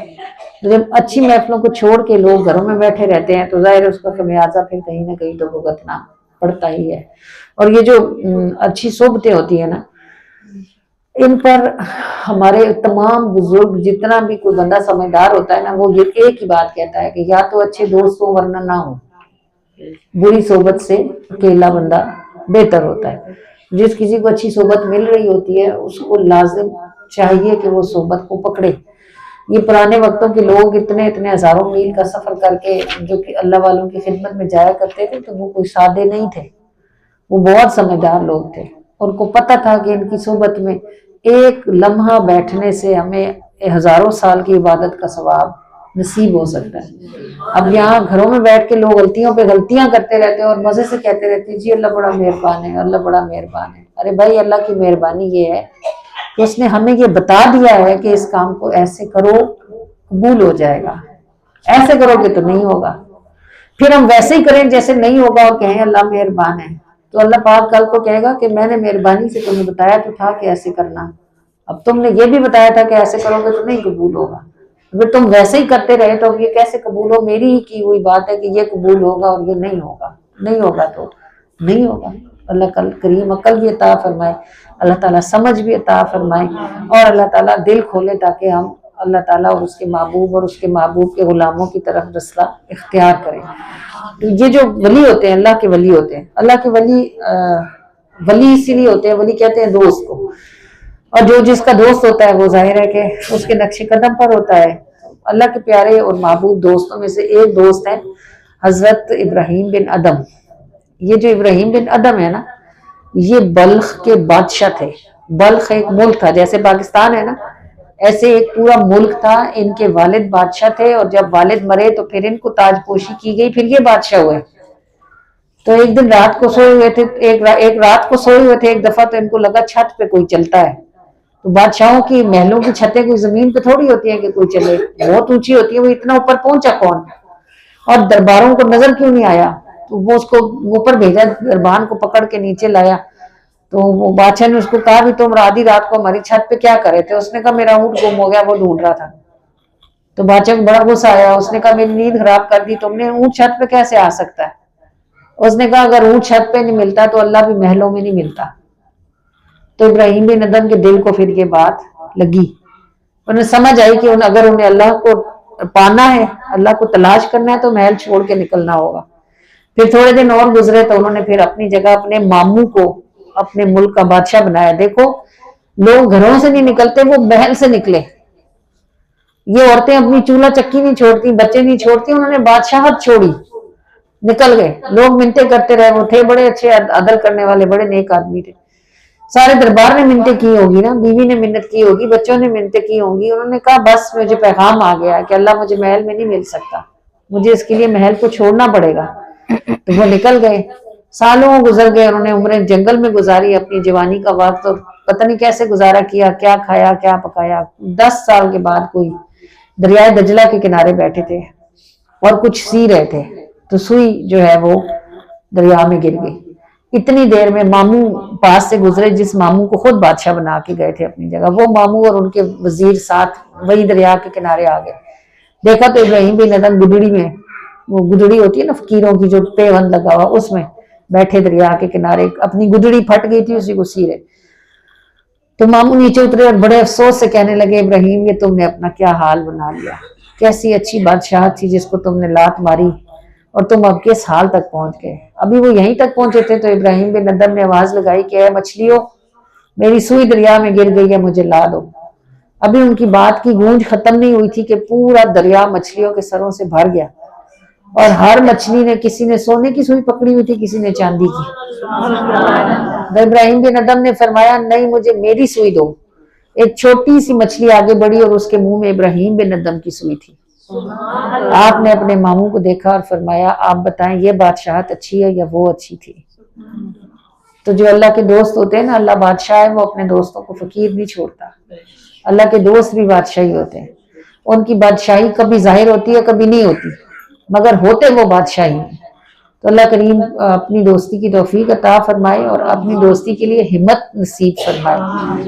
جب اچھی محفلوں کو چھوڑ کے لوگ گھروں میں بیٹھے رہتے ہیں تو ظاہر اس کا خمیازہ پھر کہیں نہ کہیں تو بھگتنا پڑتا ہی ہے. اور یہ جو اچھی صحبتیں ہوتی ہیں نا, ان پر ہمارے تمام بزرگ جتنا بھی کوئی بندہ سمجھدار ہوتا ہے نا وہ یہ ایک ہی بات کہتا ہے کہ یا تو اچھے دوست ہوں ورنہ نہ ہو, بری صحبت سے اکیلا بندہ بہتر ہوتا ہے. جس کسی کو اچھی صحبت مل رہی ہوتی ہے اس کو لازم چاہیے کہ وہ صحبت کو پکڑے. یہ پرانے وقتوں کے لوگ اتنے ہزاروں میل کا سفر کر کے جو کہ اللہ والوں کی خدمت میں جایا کرتے تھے تو وہ کوئی سادے نہیں تھے, وہ بہت سمجھدار لوگ تھے. ان کو پتہ تھا کہ ان کی صحبت میں ایک لمحہ بیٹھنے سے ہمیں ہزاروں سال کی عبادت کا ثواب نصیب ہو سکتا ہے. اب یہاں گھروں میں بیٹھ کے لوگ غلطیوں پہ غلطیاں کرتے رہتے ہیں اور مزے سے کہتے رہتے ہیں جی اللہ بڑا مہربان ہے, اللہ بڑا مہربان ہے. ارے بھائی اللہ کی مہربانی یہ ہے کہ اس نے ہمیں یہ بتا دیا ہے کہ اس کام کو ایسے کرو قبول ہو جائے گا, ایسے کرو گے تو نہیں ہوگا. پھر ہم ویسے ہی کریں جیسے نہیں ہوگا اور کہیں اللہ مہربان ہے, تو اللہ پاک کل کو کہے گا کہ میں نے مہربانی سے تمہیں بتایا تو تھا کہ ایسے کرنا, اب تم نے یہ بھی بتایا تھا کہ ایسے کرو گے تو نہیں قبول ہوگا. اگر تم ویسے ہی کرتے رہے تو یہ کیسے قبول ہو؟ میری ہی کی ہوئی بات ہے کہ یہ قبول ہوگا اور یہ نہیں ہوگا, نہیں ہوگا تو نہیں ہوگا. اللہ کریم عقل بھی عطا فرمائے, اللہ تعالیٰ سمجھ بھی عطا فرمائے, اور اللہ تعالیٰ دل کھولے تاکہ ہم اللہ تعالیٰ اور اس کے محبوب اور اس کے محبوب کے غلاموں کی طرف رسلہ اختیار کریں. یہ جو ولی ہوتے ہیں اللہ کے ولی ہوتے ہیں, اللہ کے ولی اسی لیے ہوتے ہیں, ولی کہتے ہیں دوست کو, اور جو جس کا دوست ہوتا ہے وہ ظاہر ہے کہ اس کے نقش قدم پر ہوتا ہے. اللہ کے پیارے اور محبوب دوستوں میں سے ایک دوست ہے حضرت ابراہیم بن ادم. یہ جو ابراہیم بن ادم ہے نا یہ بلخ کے بادشاہ تھے. بلخ ایک ملک تھا, جیسے پاکستان ہے نا ایسے ایک پورا ملک تھا. ان کے والد بادشاہ تھے اور جب والد مرے تو پھر ان کو تاج پوشی کی گئی, پھر یہ بادشاہ ہوئے. تو ایک دن رات کو سوئے ہوئے تھے, ایک رات کو سوئے ہوئے تھے, ایک دفعہ تو ان کو لگا چھت پہ کوئی چلتا ہے. تو بادشاہوں کی محلوں کی چھتیں کوئی زمین پہ تھوڑی ہوتی ہیں کہ کوئی چلے, بہت اونچی ہوتی ہے. وہ اتنا اوپر پہنچا کون, اور درباروں کو نظر کیوں نہیں آیا؟ تو وہ اس کو اوپر بھیجا, دربان کو پکڑ کے نیچے لایا. تو وہ بادشاہ نے اس کو کہا بھی تم آدھی رات کو ہماری چھت پہ کیا کرے تھے؟ اس نے کہا میرا اونٹ گم ہو گیا, وہ ڈھونڈ رہا تھا. تو بادشاہ کو بڑا غصہ آیا, اس نے کہا میری نیند خراب کر دی تم نے, اونٹ چھت پہ کیسے آ سکتا ہے؟ اس نے کہا اگر اونٹ چھت پہ نہیں ملتا تو اللہ بھی محلوں میں نہیں ملتا. تو ابراہیم بن ادم کے دل کو پھر یہ بات لگی, انہیں سمجھ آئی کہ اگر انہیں اللہ کو پانا ہے, اللہ کو تلاش کرنا ہے تو محل چھوڑ کے نکلنا ہوگا. پھر تھوڑے دن اور گزرے تو انہوں نے پھر اپنی جگہ اپنے ماموں کو اپنے ملک کا بادشاہ بنایا. دیکھو لوگ گھروں سے نہیں نکلتے, وہ محل سے نکلے. یہ عورتیں اپنی چولہا چکی نہیں چھوڑتی, بچے نہیں چھوڑتی, انہوں نے بادشاہت چھوڑی, نکل گئے. لوگ منتیں کرتے رہے, وہ تھے بڑے اچھے عدل کرنے والے, بڑے نیک آدمی تھے. سارے دربار نے منتیں کی ہوگی نا, بیوی نے منت کی ہوگی, بچوں نے منتیں کی ہوں گی. انہوں نے کہا بس مجھے پیغام آ گیا کہ اللہ مجھے محل میں نہیں مل سکتا, مجھے اس کے لیے محل کو چھوڑنا پڑے گا. تو وہ نکل گئے. سالوں گزر گئے, انہوں نے عمریں جنگل میں گزاری اپنی جوانی کا وقت, اور پتہ نہیں کیسے گزارا کیا, کیا کھایا کیا پکایا. 10 سال کے بعد کوئی دریائے دجلہ کے کنارے بیٹھے تھے اور کچھ سی رہے تھے, تو سوئی جو ہے وہ دریا میں گر گئی. اتنی دیر میں ماموں پاس سے گزرے, جس ماموں کو خود بادشاہ بنا کے گئے تھے اپنی جگہ, وہ ماموں اور ان کے وزیر ساتھ وہی دریا کے کنارے آ گئے. دیکھا تو ابراہیم بن ادم گدڑی میں, وہ گدڑی ہوتی ہے نا فقیروں کی جو پیوند لگا ہوا, اس میں بیٹھے دریا کے کنارے, اپنی گدڑی پھٹ گئی تھی اسی کو سی رہے. تو ماموں نیچے اترے اور بڑے افسوس سے کہنے لگے ابراہیم یہ تم نے اپنا کیا حال بنا لیا, کیسی اچھی بادشاہ تھی جس کو تم نے لات ماری اور تم اب کس حال تک پہنچ گئے. ابھی وہ یہیں تک پہنچے تھے تو ابراہیم بن ادم نے آواز لگائی کہ اے مچھلیوں, میری سوئی دریا میں گر گئی ہے, مجھے لا دو. ابھی ان کی بات کی گونج ختم نہیں ہوئی تھی کہ پورا دریا مچھلیوں کے سروں سے بھر گیا اور ہر مچھلی نے, کسی نے سونے کی سوئی پکڑی ہوئی تھی, کسی نے چاندی کی. تو ابراہیم بن ادم نے فرمایا نہیں, مجھے میری سوئی دو. ایک چھوٹی سی مچھلی آگے بڑھی اور اس کے منہ میں ابراہیم بن ادم کی سوئی تھی. آپ نے اپنے ماموں کو دیکھا اور فرمایا آپ بتائیں یہ بادشاہت اچھی ہے یا وہ اچھی تھی. تو جو اللہ کے دوست ہوتے ہیں نا, اللہ بادشاہ ہے, وہ اپنے دوستوں کو فقیر نہیں چھوڑتا. اللہ کے دوست بھی بادشاہی ہوتے ہیں, ان کی بادشاہی کبھی ظاہر ہوتی ہے کبھی نہیں ہوتی, مگر ہوتے وہ بادشاہی ہیں. تو اللہ کریم اپنی دوستی کی توفیق عطا فرمائے اور اپنی دوستی کے لیے ہمت نصیب فرمائے.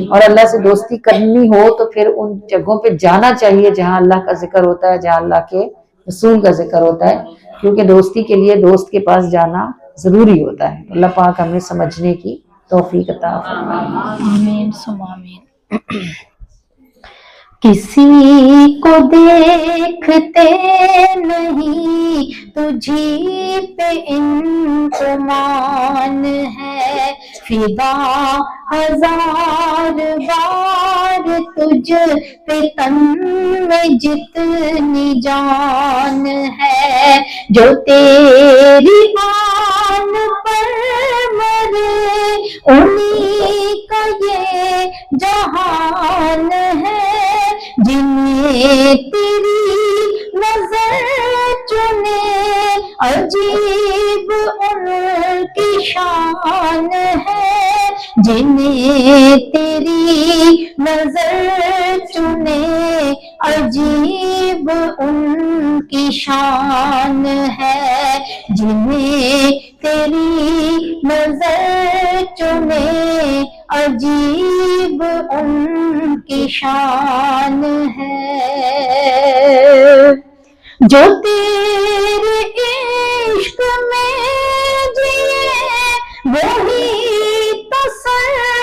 اور اللہ سے دوستی کرنی ہو تو پھر ان جگہوں پہ جانا چاہیے جہاں اللہ کا ذکر ہوتا ہے, جہاں اللہ کے رسول کا ذکر ہوتا ہے, کیونکہ دوستی کے لیے دوست کے پاس جانا ضروری ہوتا ہے. اللہ پاک ہمیں سمجھنے کی توفیق عطا فرمائے. آمین ثم آمین. کسی کو دیکھتے نہیں تجھی پہ انتمان ہے, فدا ہزار بار تجھ پہ تن میں جتنی جان ہے, جو تیری آن پر مرے انہی کا یہ جہان ہے, جنہیں تیری نظر چنے عجیب ان کی شان ہے, جنہیں تیری نظر چنے عجیب ان کی شان ہے, جنہیں تیری نظر چنے عجیب ان کی شان ہے. جو تیرے عشق میں جیے وہی تو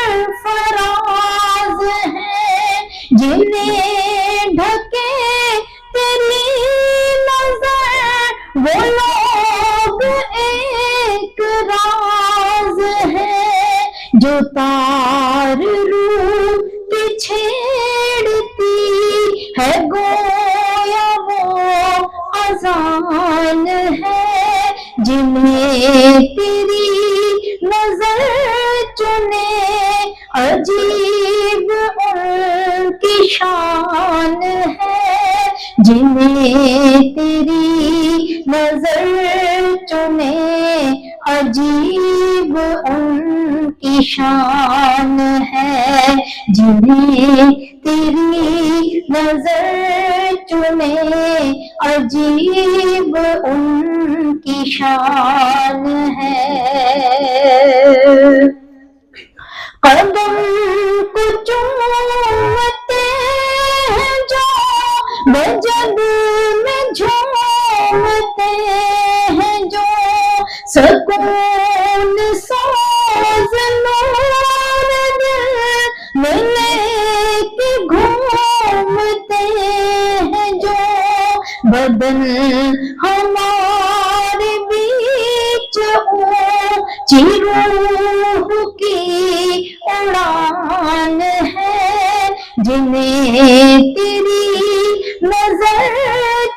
سرفراز ہے, جنہیں ڈھکے تیری نظر وہ لوگ ایک راز ہے, جو تار روح کی چھیڑتی ہے گویا وہ اذان ہے, جنہیں تیری نظر چنے عجیب ان کی شان ہے, جنہیں تیری نظر چنے عجیب ان کی شان ہے, جنہیں تیری نظر چنے عجیب ان کی شان ہے. قدم کو چومتے ہیں جو وجد میں جھومتے ہیں, جو سکون ساز نور دل میں لے کے گھومتے ہیں, جو بدن ہمارے بیچ اونچی روح کی اڑان ہے, جنہیں تیری نظر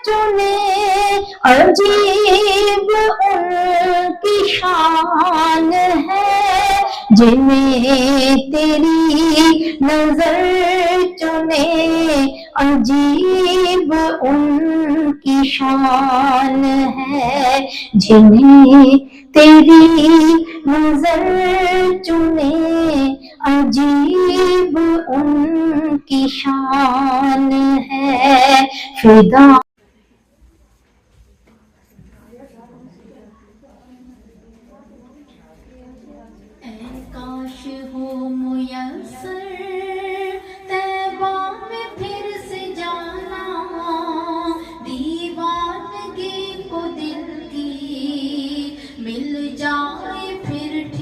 چنے عجیب ان کی شان ہے, جنہیں تیری نظر چنے عجیب ان کی شان ہے, جنہیں تیری نظر چنے عجیب ان کی شان ہے. فدا کاش ہو میسر طیبہ میں پھر سے جانا, دیوانگی کو دل کی مل جائے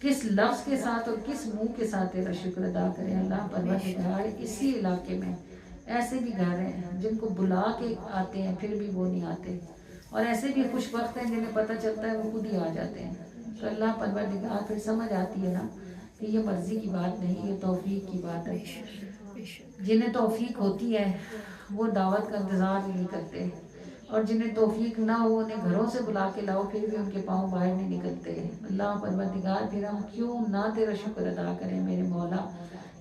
کس لفظ کے ساتھ اور کس منہ کے ساتھ تیرا شکر ادا کریں اللہ پروردگار. اسی علاقے میں ایسے بھی گھر ہیں جن کو بلا کے آتے ہیں پھر بھی وہ نہیں آتے، اور ایسے بھی خوش وقت ہیں جنہیں پتہ چلتا ہے وہ خود ہی آ جاتے ہیں. تو اللہ پروردگار پھر سمجھ آتی ہے نا کہ یہ مرضی کی بات نہیں، یہ توفیق کی بات ہے. جنہیں توفیق ہوتی ہے وہ دعوت کا انتظار نہیں کرتے، اور جنہیں توفیق نہ ہو انہیں گھروں سے بلا کے لاؤ پھر بھی ان کے پاؤں باہر نہیں نکلتے. اللہ پروردگار پھر ہم کیوں نہ تیرا شکر ادا کریں میرے مولا،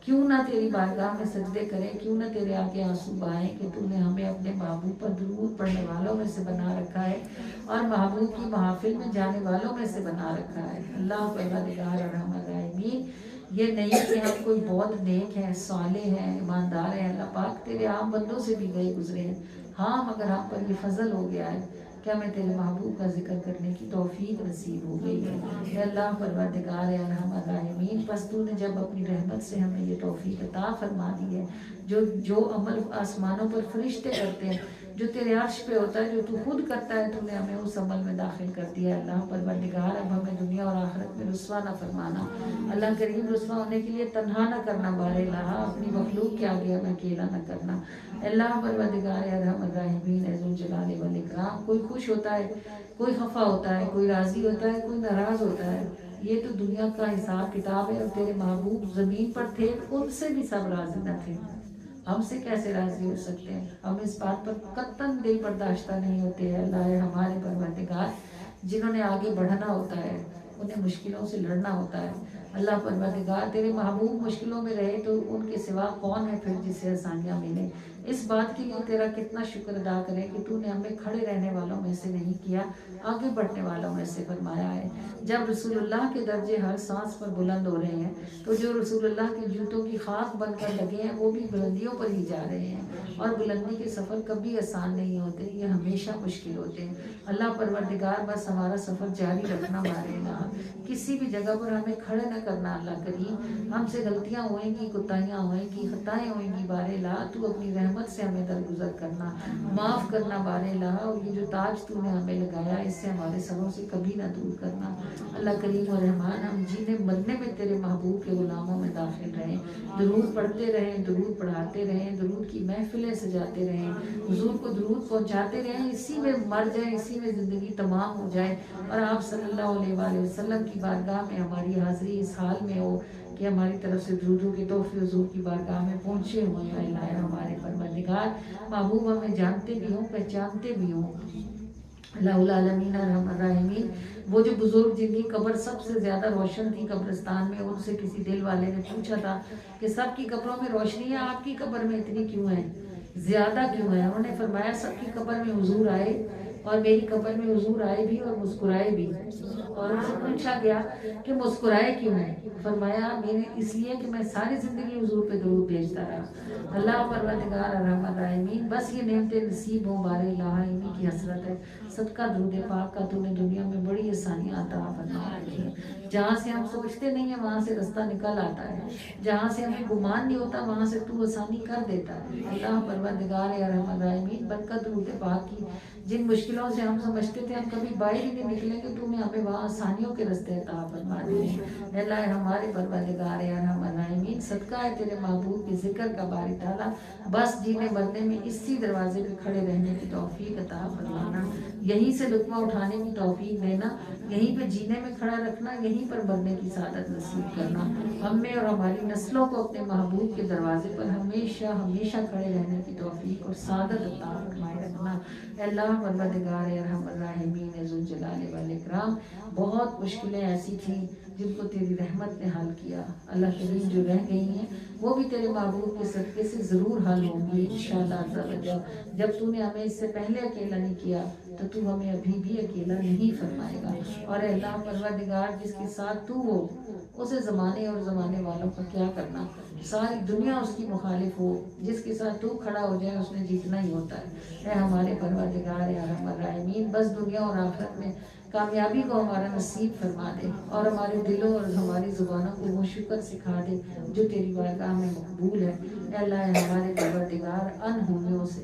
کیوں نہ تیری بارگاہ میں سجدے کریں، کیوں نہ تیرے آگے آنسو بہائیں کہ تو نے ہمیں اپنے محبوب پر درود پڑھنے والوں میں سے بنا رکھا ہے اور محبوب کی محافل میں جانے والوں میں سے بنا رکھا ہے. اللہ پروردگار ارحم الراحمین، یہ نہیں کہ ہم کوئی بہت نیک ہیں، صالح ہیں، ایماندار ہیں. اللہ پاک تیرے عام بندوں سے بھی گئے گزرے ہیں، ہاں مگر ہم پر یہ فضل ہو گیا ہے کہ ہمیں تیرے محبوب کا ذکر کرنے کی توفیق نصیب ہو گئی ہے. اے اللہ پروردگار ارحم الراحمین، پس تو نے جب اپنی رحمت سے ہمیں یہ توفیق عطا فرما دی ہے، جو عمل آسمانوں پر فرشتے کرتے ہیں، جو تیرے عرش پہ ہوتا ہے، جو تو خود کرتا ہے، تو نے ہمیں اس عمل میں داخل کر دیا ہے. اللہ پروردگار اب ہمیں دنیا اور آخرت میں رسوا نہ فرمانا. اللہ کریم رسوا ہونے کے لیے تنہا نہ کرنا، بار الہ اپنی مخلوق کے آگے ہمیں اکیلا نہ کرنا. اللہ پروردگار ارحم الراحمین ذوالجلال والاکرام، کوئی خوش ہوتا ہے، کوئی خفا ہوتا ہے، کوئی راضی ہوتا ہے، کوئی ناراض ہوتا ہے. یہ تو دنیا کا حساب کتاب ہے، اور تیرے محبوب زمین پر تھے ان سے بھی سب راضی نہ تھے، ہم سے کیسے راضی ہو سکتے ہیں؟ ہم اس بات پر قطعاً دل برداشتہ نہیں ہوتے ہیں. اللہ ہمارے پروردگار، جنہوں نے آگے بڑھنا ہوتا ہے انہیں مشکلوں سے لڑنا ہوتا ہے. اللہ پروردگار تیرے محبوب مشکلوں میں رہے تو ان کے سوا کون ہے پھر جسے آسانیاں ملیں. اس بات کے لیے تیرا کتنا شکر ادا کریں کہ تو نے ہمیں کھڑے رہنے والوں میں سے نہیں کیا، آگے بڑھنے والوں میں سے فرمایا ہے. جب رسول اللہ کے درجے ہر سانس پر بلند ہو رہے ہیں تو جو رسول اللہ کے جوتوں کی خاک بن کر لگے ہیں وہ بھی بلندیوں پر ہی جا رہے ہیں، اور بلندی کے سفر کبھی آسان نہیں ہوتے، یہ ہمیشہ مشکل ہوتے ہیں. اللہ پروردگار بس ہمارا سفر جاری رکھنا مارے گا، کسی بھی جگہ پر ہمیں کھڑے نہ کرنا. اللہ کریم ہم سے غلطیاں ہوئیں گی، کوتاہیاں ہوئیں گی، خطائیں ہوئیں گی، بارے لا تو اپنی رحمت سے ہمیں درگزر کرنا، معاف کرنا بارے لا. اور یہ جو تاج تو نے ہمیں لگایا اس سے ہمارے سروں سے کبھی نہ دور کرنا. اللہ کریم و رحمان ہم جینے مرنے میں تیرے محبوب کے غلاموں میں داخل رہیں، درود پڑھتے رہیں، درود پڑھاتے رہیں، درود کی محفلیں سجاتے رہیں، حضور کو درود پہنچاتے رہیں، اسی میں مر جائیں، اسی میں زندگی تمام ہو جائے، اور آپ صلی اللہ علیہ وآلہ وسلم کی بارگاہ میں ہماری حاضری اس حال میں ہو کہ ہماری طرف سے درودوں کے تحفے حضور کی بارگاہ میں پہنچے ہوئے ہیں. اللہ ہمارے پروردگار محبوب ہمیں جانتے بھی ہوں، پہچانتے بھی ہوں. اللہ العالمین ارحم الراحمین، وہ جو بزرگ جن کی قبر سب سے زیادہ روشن تھی قبرستان میں، ان سے کسی دل والے نے پوچھا تھا کہ سب کی قبروں میں روشنی ہے، آپ کی قبر میں اتنی کیوں ہے، زیادہ کیوں ہے؟ انہوں نے فرمایا سب کی قبر میں حضور آئے اور میری قبر میں حضور آئے بھی اور مسکرائے بھی. اور ان سے پوچھا گیا کہ مسکرائے کیوں ہیں؟ فرمایا میرے اس لیے کہ میں ساری زندگی حضور پہ درود بھیجتا رہا. اللہ پروردگار ارحم الراحمین بس یہ نعمتیں نصیب ہوں بار الہ، انہی کی حسرت ہے. صدقہ درود پاک کا تو نے دنیا میں بڑی آسانیاں عطا فرما رکھی ہیں. جہاں سے ہم سوچتے نہیں ہیں وہاں سے رستہ نکل آتا ہے، جہاں سے ہمیں گمان نہیں ہوتا وہاں سے تو آسانی کر دیتا ہے. اللہ پروردگار ارحم الراحمین برکت درود پاک کی، جن مشکلوں سے ہم سمجھتے تھے ہم کبھی باہر ہی نہیں نکلیں گے، تو نے ہمیں وہاں آسانیوں کے رستے عطا فرما دیے. اللہ ہمارے پروردگار ارحم الراحمین صدقہ ہے تیرے محبوب کے ذکر کا باری تعالیٰ، بس جینے مرنے میں اسی دروازے پہ کھڑے رہنے کی توفیق عطا فرمانا، یہیں سے لقمہ اٹھانے کی توفیق دینا، یہیں پہ جینے میں کھڑا رکھنا، یہیں پر مرنے کی سعادت نصیب کرنا. ہمیں اور ہماری نسلوں کو اپنے محبوب کے دروازے پر ہمیشہ ہمیشہ کھڑے رہنے کی توفیق اور سعادت عطا فرمائے رکھنا. اللہ پروردگار ارحم الراحمین ذوالجلال والاکرام بہت مشکلیں ایسی تھیں جن کو تیری رحمت نے حل کیا. اللہ کریم جو رہ گئی ہیں وہ بھی تیرے محبوب کے صدقے سے ضرور حل ہوں گی انشاءاللہ. جب تو نے ہمیں اس سے پہلے اکیلا نہیں کیا تو تو ہمیں ابھی بھی اکیلا نہیں فرمائے گا. اور اللہ پروردگار جس کے ساتھ تو ہو اسے زمانے اور زمانے والوں کا کیا کرنا، ساری دنیا اس کی مخالف ہو، جس کے ساتھ تو کھڑا ہو جائے اس نے جیتنا ہی ہوتا ہے. اے ہمارے پروردگار ارحم الراحمین بس دنیا اور آخرت میں کامیابی کو ہمارا نصیب فرما دے، اور ہمارے دلوں اور ہماری زبانوں کو وہ شکر سکھا دے جو تیری بارگاہ میں مقبول ہے. اے اللہ ہمارے پروردگار انہونیوں سے